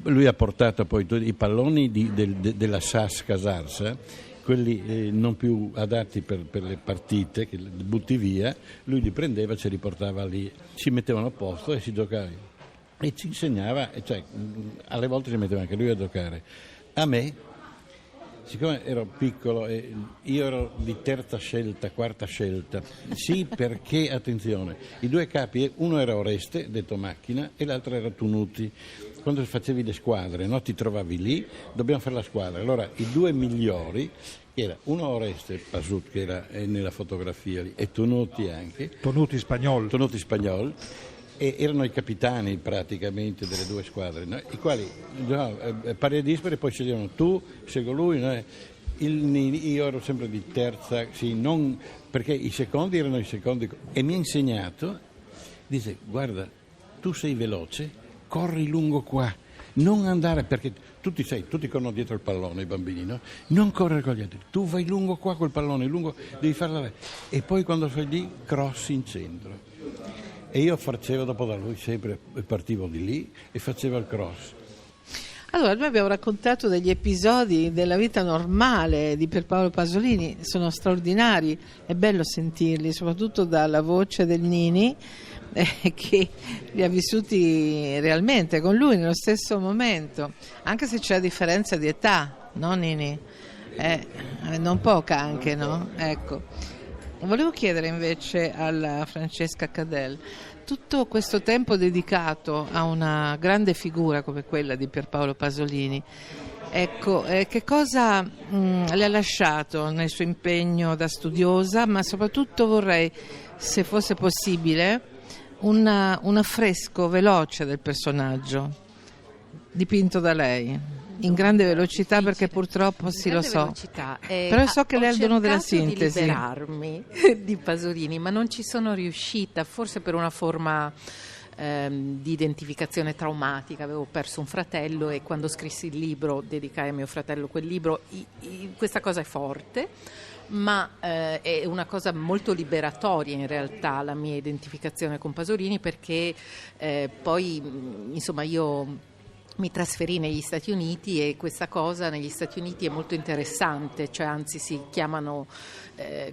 lui ha portato poi i palloni della SAS Casarsa, quelli non più adatti per le partite, che li butti via, lui li prendeva, ce li portava lì, si mettevano a posto e si giocava. E ci insegnava, cioè alle volte si metteva anche lui a giocare. A me, siccome ero piccolo e io ero di terza scelta, quarta scelta, sì, perché attenzione, i due capi, uno era Oreste, detto Macchina, e l'altro era Tunuti. Quando facevi le squadre, no, ti trovavi lì, dobbiamo fare la squadra. Allora i due migliori, che era uno Oreste Pasut, che era nella fotografia lì, e Tunuti anche. Tonuti Spagnol. E erano i capitani praticamente delle due squadre, no? I quali pari a dispari, poi sceglievano tu, scelgo lui, no? Io ero sempre di terza, sì, non, perché i secondi erano i secondi, e mi ha insegnato, dice guarda, tu sei veloce, corri lungo qua, non andare, perché tutti corrono dietro il pallone, i bambini, no? Non correre con gli altri, tu vai lungo qua col pallone, devi farla, e poi quando sei lì crossi in centro. E io facevo dopo da lui sempre, partivo di lì e facevo il cross. Allora, noi abbiamo raccontato degli episodi della vita normale di Pierpaolo Pasolini, sono straordinari, è bello sentirli, soprattutto dalla voce del Nini, che li ha vissuti realmente con lui nello stesso momento, anche se c'è differenza di età, no Nini? Non poca anche, no? Ecco. Volevo chiedere invece alla Francesca Cadel, tutto questo tempo dedicato a una grande figura come quella di Pierpaolo Pasolini, ecco, che cosa le ha lasciato nel suo impegno da studiosa, ma soprattutto vorrei, se fosse possibile, un affresco veloce del personaggio dipinto da lei. In grande velocità, perché purtroppo sì, lo so, però so che lei è il dono della sintesi. Ho cercato di liberarmi di Pasolini, ma non ci sono riuscita, forse per una forma di identificazione traumatica. Avevo perso un fratello e quando scrissi il libro, dedicai a mio fratello quel libro, questa cosa è forte, ma è una cosa molto liberatoria in realtà la mia identificazione con Pasolini, perché poi insomma io mi trasferì negli Stati Uniti e questa cosa negli Stati Uniti è molto interessante, cioè anzi si chiamano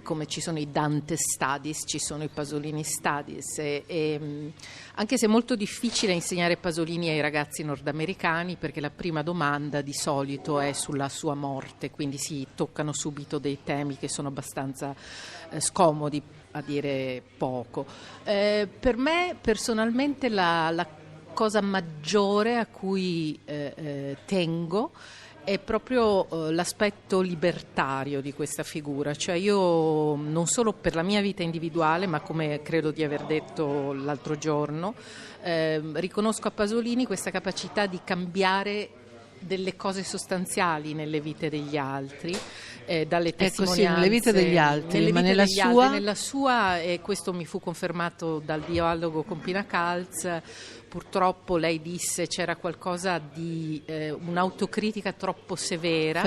come ci sono i Dante Studies, ci sono i Pasolini Studies e anche se è molto difficile insegnare Pasolini ai ragazzi nordamericani, perché la prima domanda di solito è sulla sua morte, quindi si toccano subito dei temi che sono abbastanza scomodi, a dire poco. Per me personalmente la cosa maggiore a cui tengo è proprio l'aspetto libertario di questa figura, cioè io non solo per la mia vita individuale, ma come credo di aver detto l'altro giorno, riconosco a Pasolini questa capacità di cambiare delle cose sostanziali nelle vite degli altri, dalle testimonianze, ecco sì, nelle vite degli altri, ma nella sua, e questo mi fu confermato dal dialogo con Pina Calz. Purtroppo lei disse c'era qualcosa di un'autocritica troppo severa,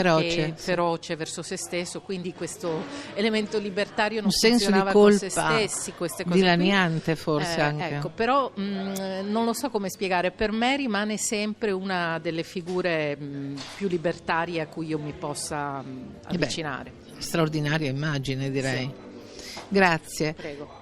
feroce verso se stesso, quindi questo elemento libertario non funzionava con se stessi, queste cose dilaniante forse anche. Ecco, però non lo so come spiegare, per me rimane sempre una delle figure più libertarie a cui io mi possa avvicinare. Straordinaria immagine, direi. Sì. Grazie. Prego.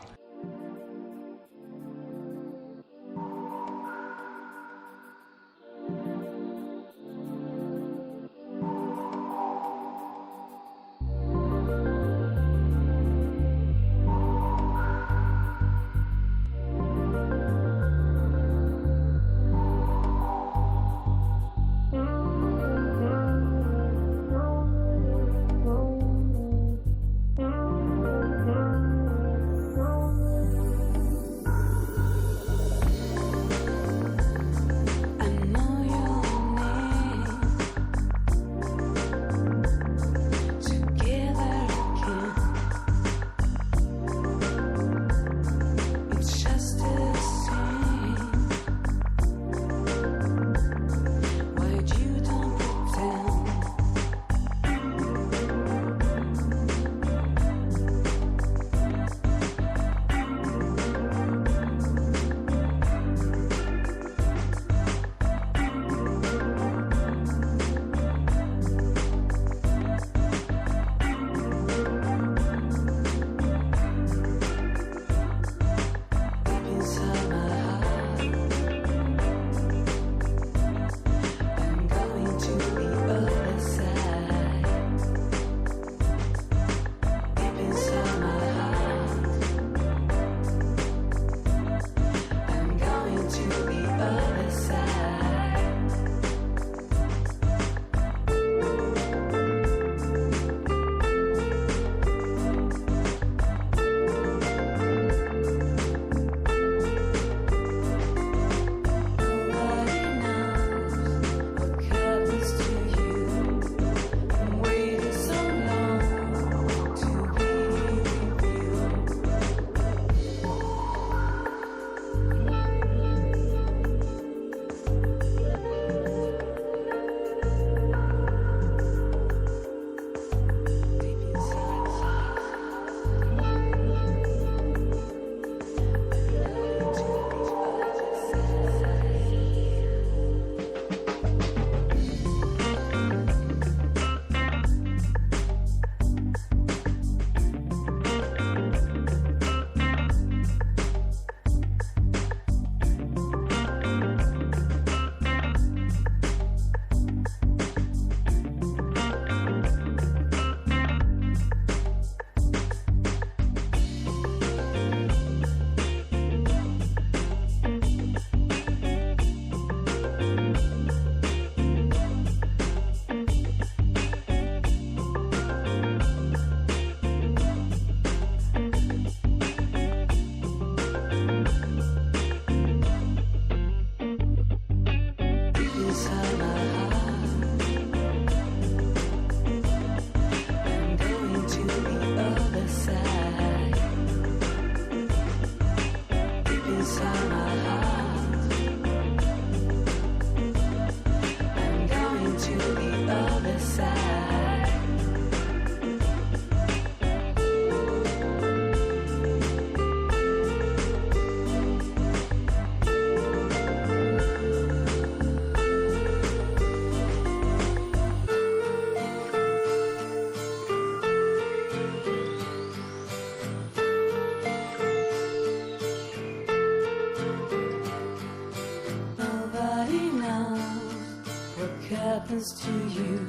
happens to you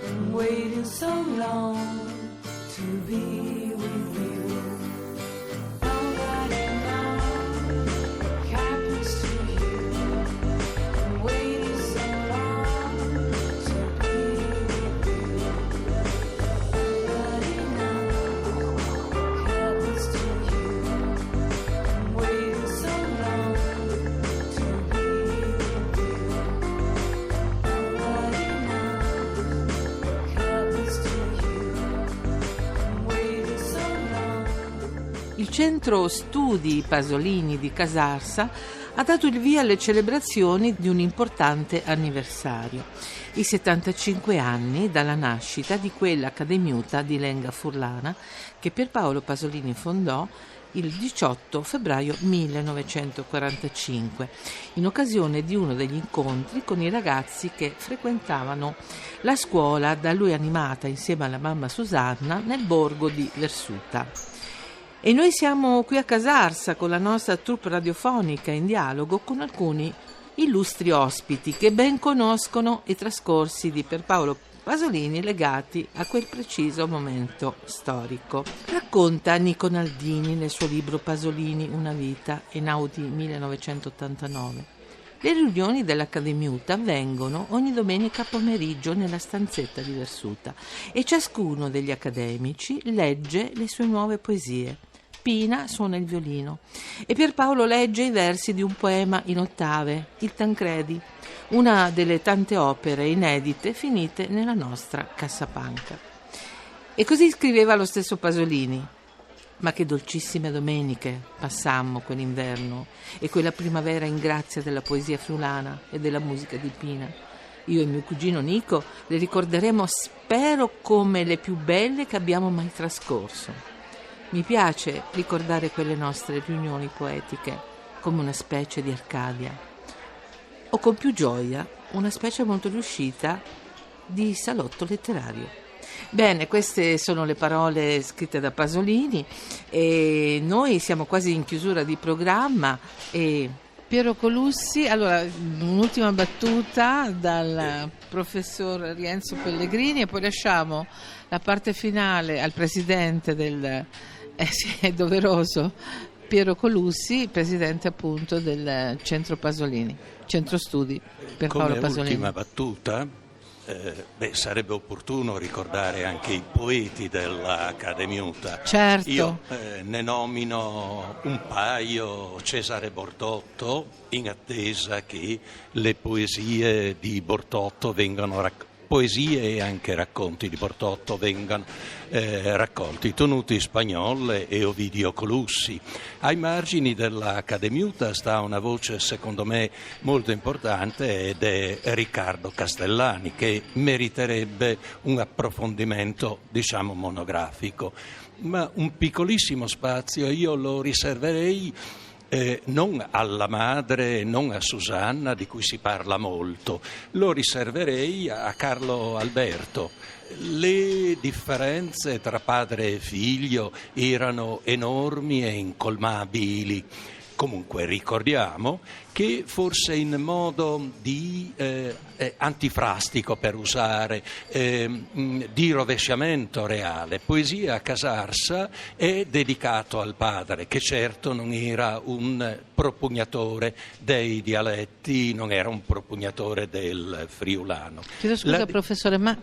when waiting so long to be with you. Nobody knows what happens to you when waiting so long to be with you. Nobody knows what happens to you when waiting so long to be with you. Nobody knows what happens to you when waiting so long. Il centro studi Pasolini di Casarsa ha dato il via alle celebrazioni di un importante anniversario, i 75 anni dalla nascita di quell'Accademiuta di Lenga Furlana che Pierpaolo Pasolini fondò il 18 febbraio 1945, in occasione di uno degli incontri con i ragazzi che frequentavano la scuola da lui animata insieme alla mamma Susanna nel borgo di Versuta. E noi siamo qui a Casarsa con la nostra troupe radiofonica in dialogo con alcuni illustri ospiti che ben conoscono i trascorsi di Pierpaolo Pasolini legati a quel preciso momento storico. Racconta Nico Naldini nel suo libro Pasolini, una vita, Einaudi 1989. Le riunioni dell'Accademiuta avvengono ogni domenica pomeriggio nella stanzetta di Versuta e ciascuno degli accademici legge le sue nuove poesie. Pina suona il violino e Pierpaolo legge i versi di un poema in ottave, il Tancredi, una delle tante opere inedite finite nella nostra cassapanca. E così scriveva lo stesso Pasolini. Ma che dolcissime domeniche passammo quell'inverno e quella primavera in grazia della poesia friulana e della musica di Pina. Io e mio cugino Nico le ricorderemo, spero, come le più belle che abbiamo mai trascorso. Mi piace ricordare quelle nostre riunioni poetiche come una specie di Arcadia, o con più gioia una specie molto riuscita di salotto letterario. Bene, queste sono le parole scritte da Pasolini e noi siamo quasi in chiusura di programma e Piero Colussi, allora un'ultima battuta dal professor Rienzo Pellegrini e poi lasciamo la parte finale al presidente del sì, è doveroso, Piero Colussi, presidente appunto del Centro Pasolini, Centro Studi per Paolo Pasolini. Come ultima battuta, sarebbe opportuno ricordare anche i poeti dell'Accademiuta. Certo. Io ne nomino un paio: Cesare Bortotto, in attesa che le poesie di Bortotto vengano poesie e anche racconti di Bortotto vengano raccolti, Tonuti Spagnol e Ovidio Colussi. Ai margini dell'Accademiuta sta una voce secondo me molto importante ed è Riccardo Castellani, che meriterebbe un approfondimento diciamo monografico, ma un piccolissimo spazio io lo riserverei non alla madre, non a Susanna, di cui si parla molto, lo riserverei a Carlo Alberto. Le differenze tra padre e figlio erano enormi e incolmabili. Comunque ricordiamo che forse in modo di antifrastico, per usare, di rovesciamento reale, Poesia a Casarsa è dedicato al padre, che certo non era un propugnatore dei dialetti, non era un propugnatore del friulano. Chiedo scusa professore, ma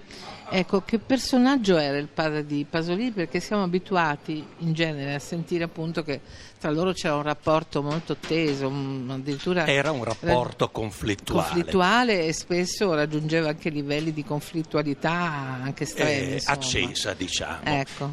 ecco, che personaggio era il padre di Pasolini? Perché siamo abituati in genere a sentire appunto che tra loro c'era un rapporto molto teso, addirittura era un rapporto conflittuale e spesso raggiungeva anche livelli di conflittualità anche estremi, accesa, diciamo. Ecco.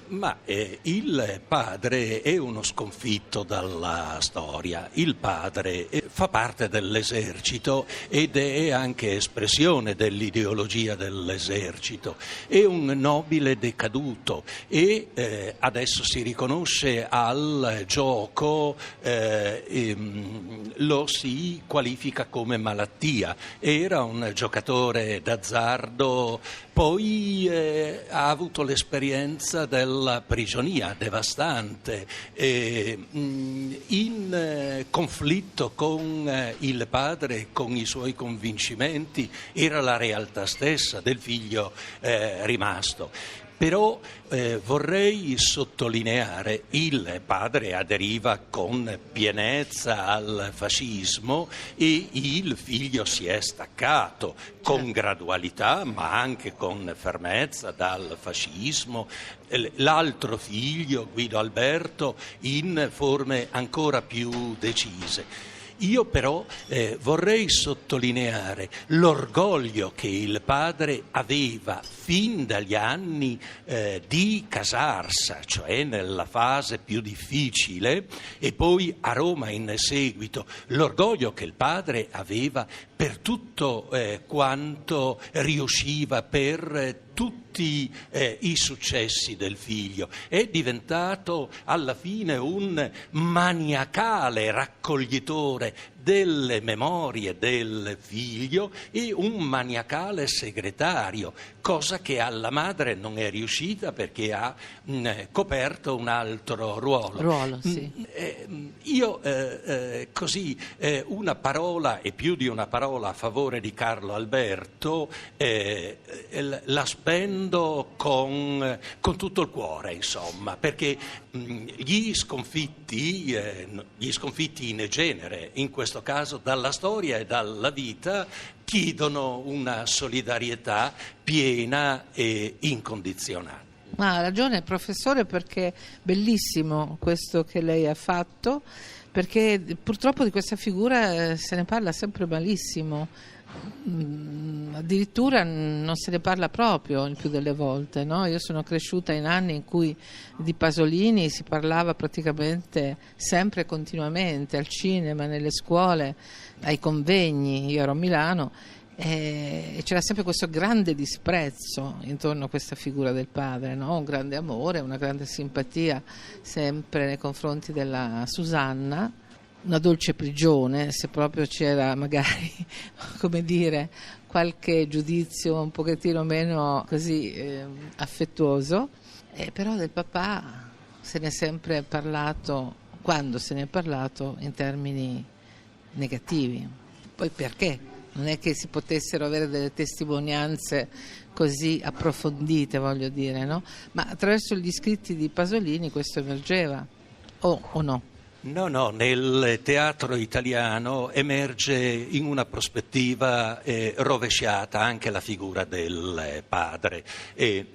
Ma il padre è uno sconfitto dalla storia. Il padre fa parte dell'esercito ed è anche espressione dell'ideologia dell'esercito. È un nobile decaduto e adesso si riconosce al gioco, lo si qualifica come malattia. Era un giocatore d'azzardo, poi ha avuto l'esperienza del alla prigionia devastante, in conflitto con il padre, con i suoi convincimenti, era la realtà stessa del figlio rimasto. Però vorrei sottolineare, il padre aderiva con pienezza al fascismo e il figlio si è staccato con gradualità ma anche con fermezza dal fascismo. L'altro figlio, Guido Alberto, in forme ancora più decise. Io però vorrei sottolineare l'orgoglio che il padre aveva fin dagli anni di Casarsa, cioè nella fase più difficile, e poi a Roma in seguito, l'orgoglio che il padre aveva per tutto quanto riusciva, per tutti i successi del figlio. È diventato alla fine un maniacale raccoglitore delle memorie del figlio e un maniacale segretario, cosa che alla madre non è riuscita perché ha coperto un altro ruolo. Sì. Io così una parola e più di una parola a favore di Carlo Alberto la spendo con tutto il cuore, insomma, perché gli sconfitti in genere, in questo caso dalla storia e dalla vita, chiedono una solidarietà piena e incondizionata. Ma ha ragione, professore, perché bellissimo questo che lei ha fatto, perché purtroppo di questa figura se ne parla sempre malissimo. Addirittura non se ne parla proprio il più delle volte, no? Io sono cresciuta in anni in cui di Pasolini si parlava praticamente sempre e continuamente, al cinema, nelle scuole, ai convegni. Io ero a Milano e c'era sempre questo grande disprezzo intorno a questa figura del padre, no? Un grande amore, una grande simpatia sempre nei confronti della Susanna, una dolce prigione, se proprio c'era magari, come dire, qualche giudizio un pochettino meno così affettuoso, però del papà se ne è sempre parlato, quando se ne è parlato, in termini negativi. Poi perché? Non è che si potessero avere delle testimonianze così approfondite, voglio dire, no? Ma attraverso gli scritti di Pasolini questo emergeva, o no? No, nel teatro italiano emerge in una prospettiva rovesciata anche la figura del padre e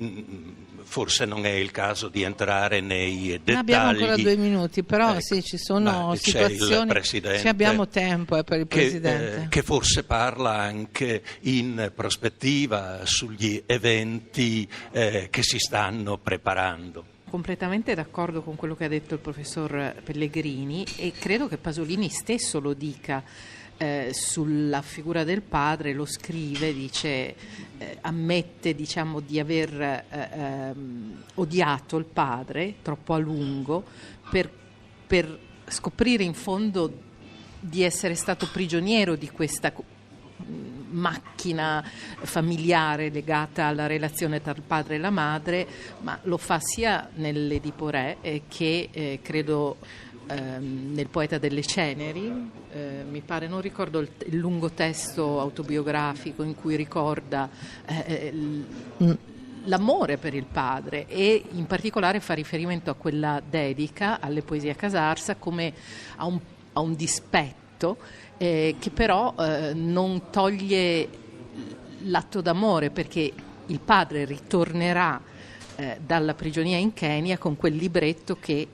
forse non è il caso di entrare nei dettagli. Abbiamo ancora 2 minuti, però sì, ci sono situazioni, se abbiamo tempo per il Presidente. Che forse parla anche in prospettiva sugli eventi che si stanno preparando. Completamente d'accordo con quello che ha detto il professor Pellegrini e credo che Pasolini stesso lo dica sulla figura del padre, lo scrive, dice, ammette diciamo di aver odiato il padre troppo a lungo per scoprire in fondo di essere stato prigioniero di questa macchina familiare legata alla relazione tra il padre e la madre, ma lo fa sia nell'Edipo Re che credo nel Poeta delle Ceneri, mi pare, non ricordo il lungo testo autobiografico in cui ricorda l'amore per il padre e in particolare fa riferimento a quella dedica alle poesie a Casarsa come a un dispetto che però non toglie l'atto d'amore, perché il padre ritornerà dalla prigionia in Kenya con quel libretto che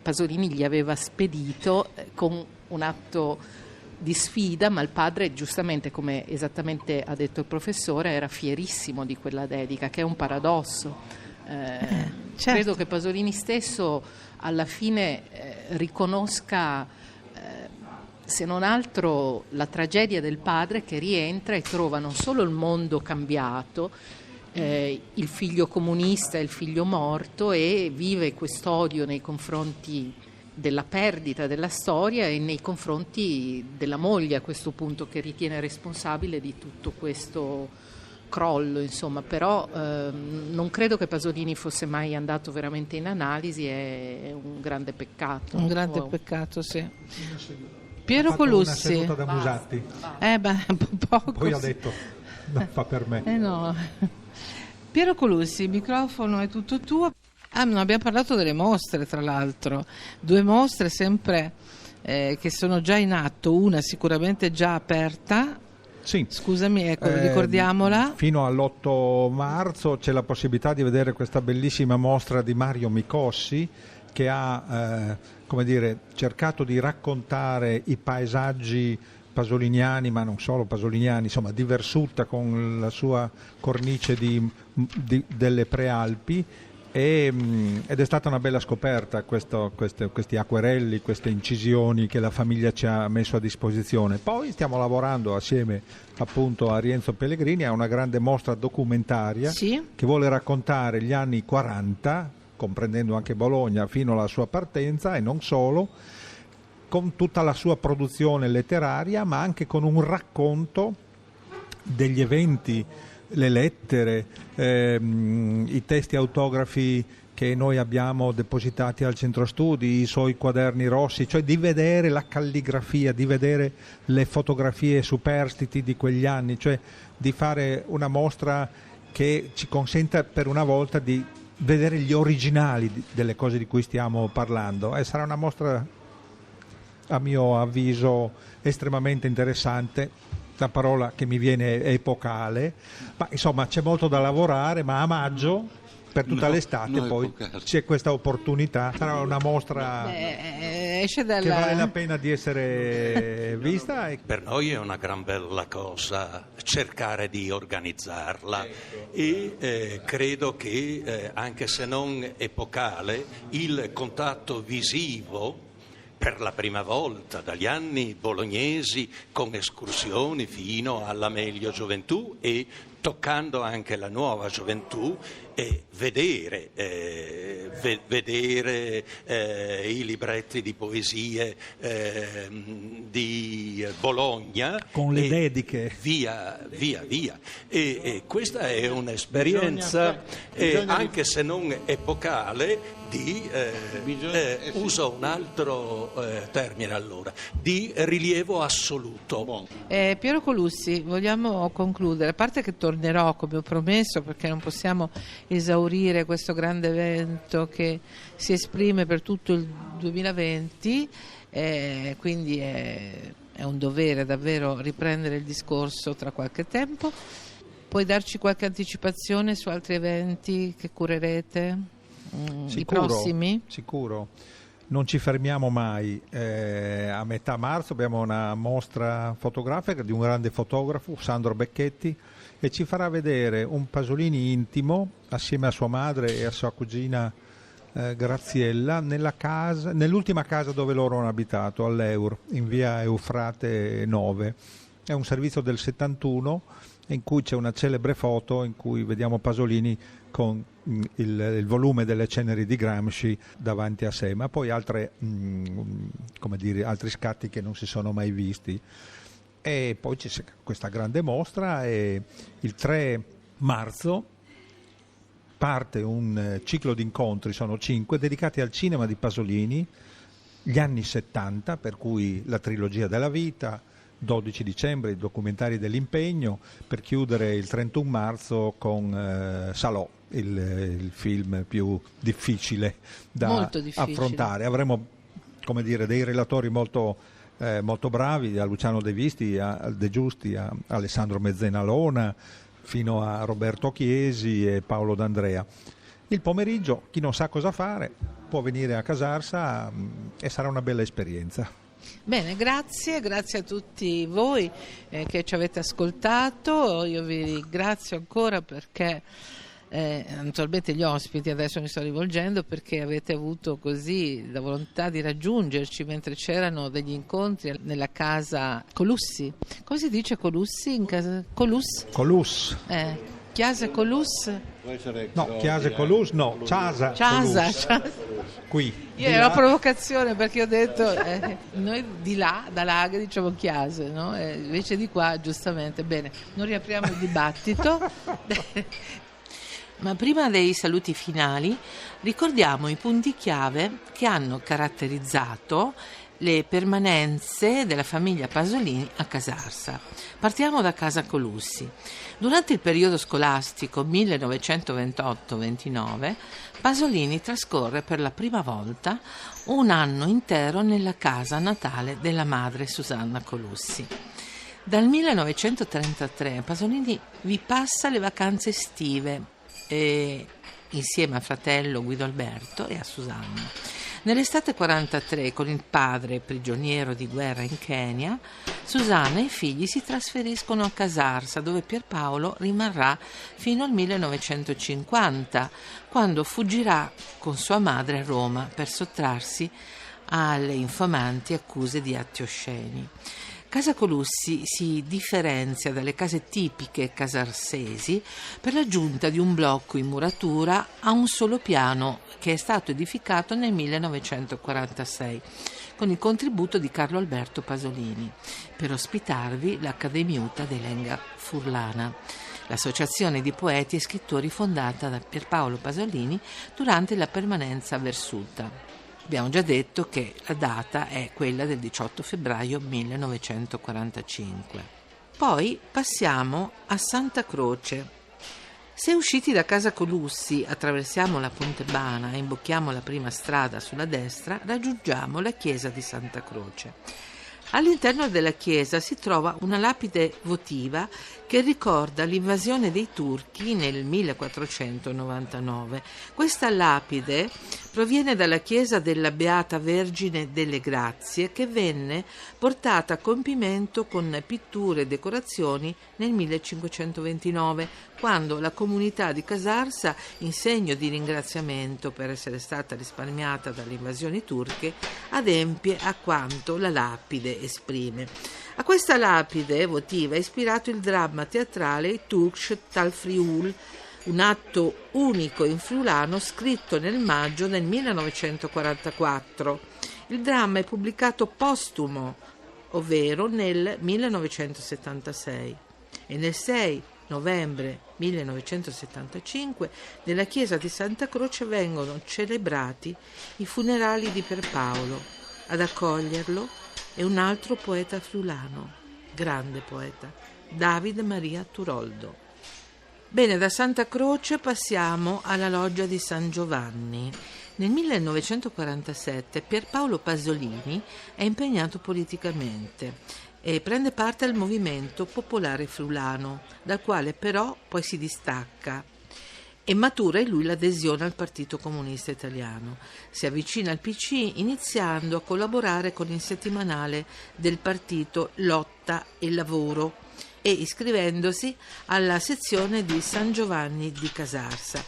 Pasolini gli aveva spedito con un atto di sfida, ma il padre, giustamente, come esattamente ha detto il professore, era fierissimo di quella dedica, che è un paradosso. Certo. Credo che Pasolini stesso alla fine riconosca se non altro la tragedia del padre che rientra e trova non solo il mondo cambiato, il figlio comunista e il figlio morto, e vive quest'odio nei confronti della perdita della storia e nei confronti della moglie, a questo punto, che ritiene responsabile di tutto questo crollo, insomma, però non credo che Pasolini fosse mai andato veramente in analisi, è un grande peccato. Un grande Wow. peccato, sì. Ha Piero fatto una Colussi. seduta da Musatti, Un po' poco. poi ha sì. detto non fa per me. No. Piero Colussi, il microfono è tutto tuo. Non abbiamo parlato delle mostre, tra l'altro. 2 mostre sempre che sono già in atto, una sicuramente già aperta. Sì. Scusami, ecco, ricordiamola. Fino all'8 marzo c'è la possibilità di vedere questa bellissima mostra di Mario Micossi, che ha come dire, cercato di raccontare i paesaggi pasoliniani, ma non solo pasoliniani, insomma di Versuta, con la sua cornice delle Prealpi. Ed è stata una bella scoperta questi acquerelli, queste incisioni che la famiglia ci ha messo a disposizione. Poi stiamo lavorando assieme appunto a Rienzo Pellegrini a una grande mostra documentaria Sì. che vuole raccontare gli anni 40, comprendendo anche Bologna, fino alla sua partenza, e non solo, con tutta la sua produzione letteraria, ma anche con un racconto degli eventi, le lettere, i testi autografi che noi abbiamo depositati al centro studi, i suoi quaderni rossi, cioè di vedere la calligrafia, di vedere le fotografie superstiti di quegli anni, cioè di fare una mostra che ci consenta per una volta di vedere gli originali delle cose di cui stiamo parlando. E sarà una mostra, a mio avviso, estremamente interessante. La parola che mi viene è epocale, ma insomma c'è molto da lavorare, ma a maggio, per tutta l'estate, poi epocale. c'è questa opportunità. Sarà una mostra Esce che vale la dalla... pena di essere vista. Per noi è una gran bella cosa cercare di organizzarla e credo che anche se non epocale il contatto visivo per la prima volta dagli anni bolognesi con escursioni fino alla meglio gioventù e toccando anche la nuova gioventù e vedere i libretti di poesie di Bologna Con le e dediche. via. E questa è un'esperienza anche se non epocale uso un altro termine allora, di rilievo assoluto. Piero Colussi, vogliamo concludere, a parte che tornerò come ho promesso, perché non possiamo esaurire questo grande evento che si esprime per tutto il 2020, quindi è un dovere davvero riprendere il discorso tra qualche tempo. Puoi darci qualche anticipazione su altri eventi che curerete? I prossimi? Sicuro. Non ci fermiamo mai. A metà marzo abbiamo una mostra fotografica di un grande fotografo, Sandro Becchetti, e ci farà vedere un Pasolini intimo assieme a sua madre e a sua cugina Graziella nell'ultima casa dove loro hanno abitato, all'Eur, in via Eufrate 9. È un servizio del 71 in cui c'è una celebre foto in cui vediamo Pasolini con il volume delle ceneri di Gramsci davanti a sé, ma poi altri scatti che non si sono mai visti. E poi c'è questa grande mostra e il 3 marzo parte un ciclo di incontri, sono 5, dedicati al cinema di Pasolini, gli anni 70, per cui la trilogia della vita, 12 dicembre i documentari dell'impegno, per chiudere il 31 marzo con Salò, il film più difficile da Molto difficile. affrontare. Avremo dei relatori molto bravi, da Luciano De Visti a De Giusti a Alessandro Mezzenalona fino a Roberto Chiesi e Paolo D'Andrea. Il pomeriggio chi non sa cosa fare può venire a Casarsa e sarà una bella esperienza. Bene, grazie a tutti voi che ci avete ascoltato. Io vi ringrazio ancora perché naturalmente gli ospiti adesso mi sto rivolgendo, perché avete avuto così la volontà di raggiungerci mentre c'erano degli incontri nella casa Colussi. Come si dice Colussi in casa? Colus? Colus. Chiesa Colus Può essere No, Chiasa Colus, no, Ciasa Colus. Qui. Io Di era là. una provocazione perché ho detto noi di là, da Laga, diciamo Chiase, no? Invece di qua, giustamente. Bene, non riapriamo il dibattito. Ma prima dei saluti finali ricordiamo i punti chiave che hanno caratterizzato le permanenze della famiglia Pasolini a Casarsa. Partiamo da Casa Colussi. Durante il periodo scolastico 1928-29, Pasolini trascorre per la prima volta un anno intero nella casa natale della madre Susanna Colussi. Dal 1933 Pasolini vi passa le vacanze estive insieme al fratello Guido Alberto e a Susanna. Nell'estate 43, con il padre prigioniero di guerra in Kenya, Susanna e i figli si trasferiscono a Casarsa, dove Pierpaolo rimarrà fino al 1950, quando fuggirà con sua madre a Roma per sottrarsi alle infamanti accuse di atti osceni. Casa Colussi si differenzia dalle case tipiche casarsesi per l'aggiunta di un blocco in muratura a un solo piano che è stato edificato nel 1946 con il contributo di Carlo Alberto Pasolini per ospitarvi l'Accademiuta dell'Enga Furlana, l'associazione di poeti e scrittori fondata da Pierpaolo Pasolini durante la permanenza a Versuta. Abbiamo già detto che la data è quella del 18 febbraio 1945. Poi passiamo a Santa Croce. Se usciti da Casa Colussi attraversiamo la Ponte Bana e imbocchiamo la prima strada sulla destra, raggiungiamo la chiesa di Santa Croce. All'interno della chiesa si trova una lapide votiva che ricorda l'invasione dei turchi nel 1499. Questa lapide proviene dalla chiesa della Beata Vergine delle Grazie, che venne portata a compimento con pitture e decorazioni nel 1529, quando la comunità di Casarsa, in segno di ringraziamento per essere stata risparmiata dalle invasioni turche, adempie a quanto la lapide esprime. A questa lapide votiva è ispirato il dramma teatrale Turcs tal Friul, un atto unico in friulano scritto nel maggio del 1944. Il dramma è pubblicato postumo, ovvero nel 1976, e nel 6 novembre 1975 nella chiesa di Santa Croce vengono celebrati i funerali di Pierpaolo. Ad accoglierlo è un altro poeta friulano, grande poeta, David Maria Turoldo. Bene, da Santa Croce passiamo alla loggia di San Giovanni. Nel 1947 Pierpaolo Pasolini è impegnato politicamente e prende parte al movimento popolare friulano, dal quale però poi si distacca e matura in lui l'adesione al Partito Comunista Italiano. Si avvicina al PC iniziando a collaborare con il settimanale del partito Lotta e Lavoro e iscrivendosi alla sezione di San Giovanni di Casarsa.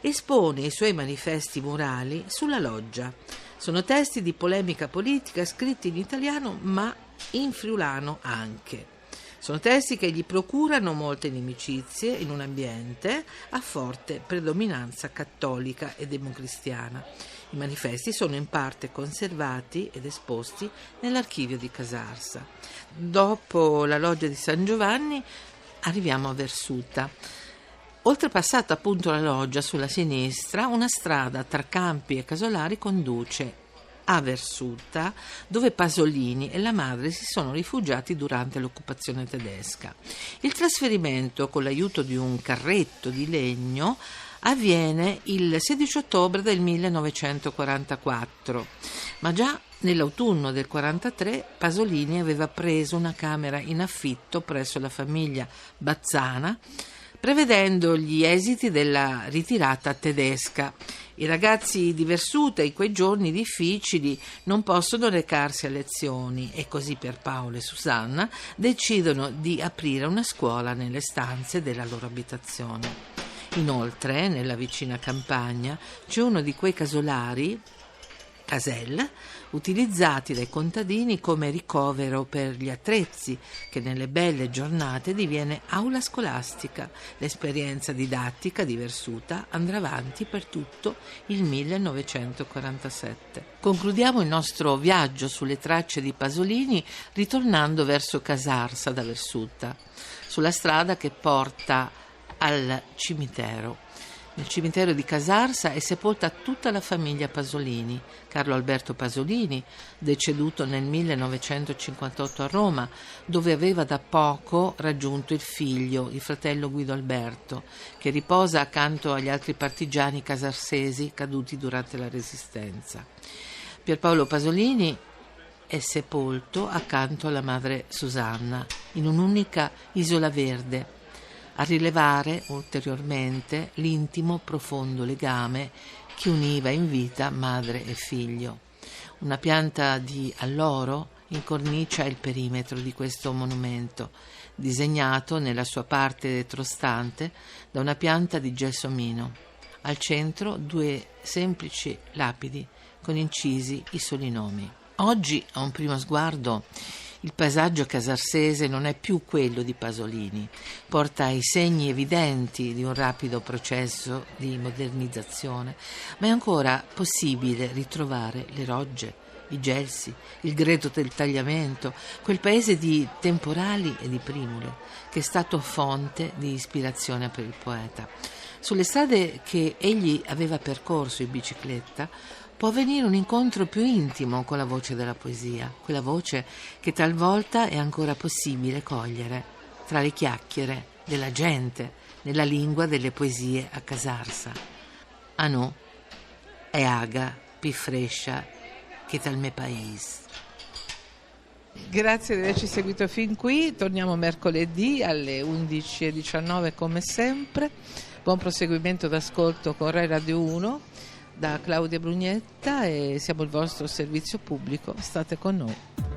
Espone i suoi manifesti murali sulla loggia. Sono testi di polemica politica scritti in italiano ma in friulano anche. Sono testi che gli procurano molte inimicizie in un ambiente a forte predominanza cattolica e democristiana. I manifesti sono in parte conservati ed esposti nell'archivio di Casarsa. Dopo la loggia di San Giovanni arriviamo a Versuta. Oltrepassata appunto la loggia, sulla sinistra, una strada tra campi e casolari conduce a Versuta, dove Pasolini e la madre si sono rifugiati durante l'occupazione tedesca. Il trasferimento, con l'aiuto di un carretto di legno, avviene il 16 ottobre del 1944, ma già nell'autunno del 43 Pasolini aveva preso una camera in affitto presso la famiglia Bazzana, prevedendo gli esiti della ritirata tedesca. I ragazzi di Versuta in quei giorni difficili non possono recarsi a lezioni e così Pierpaolo e Susanna decidono di aprire una scuola nelle stanze della loro abitazione. Inoltre, nella vicina campagna c'è uno di quei casolari caselle, utilizzati dai contadini come ricovero per gli attrezzi, che nelle belle giornate diviene aula scolastica. L'esperienza didattica di Versuta andrà avanti per tutto il 1947. Concludiamo il nostro viaggio sulle tracce di Pasolini ritornando verso Casarsa da Versuta, sulla strada che porta al cimitero. Nel cimitero di Casarsa è sepolta tutta la famiglia Pasolini. Carlo Alberto Pasolini, deceduto nel 1958 a Roma, dove aveva da poco raggiunto il figlio, il fratello Guido Alberto, che riposa accanto agli altri partigiani casarsesi caduti durante la Resistenza. Pierpaolo Pasolini è sepolto accanto alla madre Susanna, in un'unica isola verde, a rilevare ulteriormente l'intimo profondo legame che univa in vita madre e figlio. Una pianta di alloro incornicia il perimetro di questo monumento, disegnato nella sua parte retrostante da una pianta di gelsomino. Al centro 2 semplici lapidi con incisi i soli nomi. Oggi, a un primo sguardo, il paesaggio casarsese non è più quello di Pasolini, porta i segni evidenti di un rapido processo di modernizzazione, ma è ancora possibile ritrovare le rogge, i gelsi, il greto del tagliamento, quel paese di temporali e di primule che è stato fonte di ispirazione per il poeta. Sulle strade che egli aveva percorso in bicicletta può avvenire un incontro più intimo con la voce della poesia, quella voce che talvolta è ancora possibile cogliere tra le chiacchiere della gente nella lingua delle poesie a Casarsa. A no è aga più fresca che dal mio paese. Grazie di averci seguito fin qui, torniamo mercoledì alle 11:19 come sempre. Buon proseguimento d'ascolto con Rai Radio 1 da Claudia Brugnetta e siamo il vostro servizio pubblico, state con noi.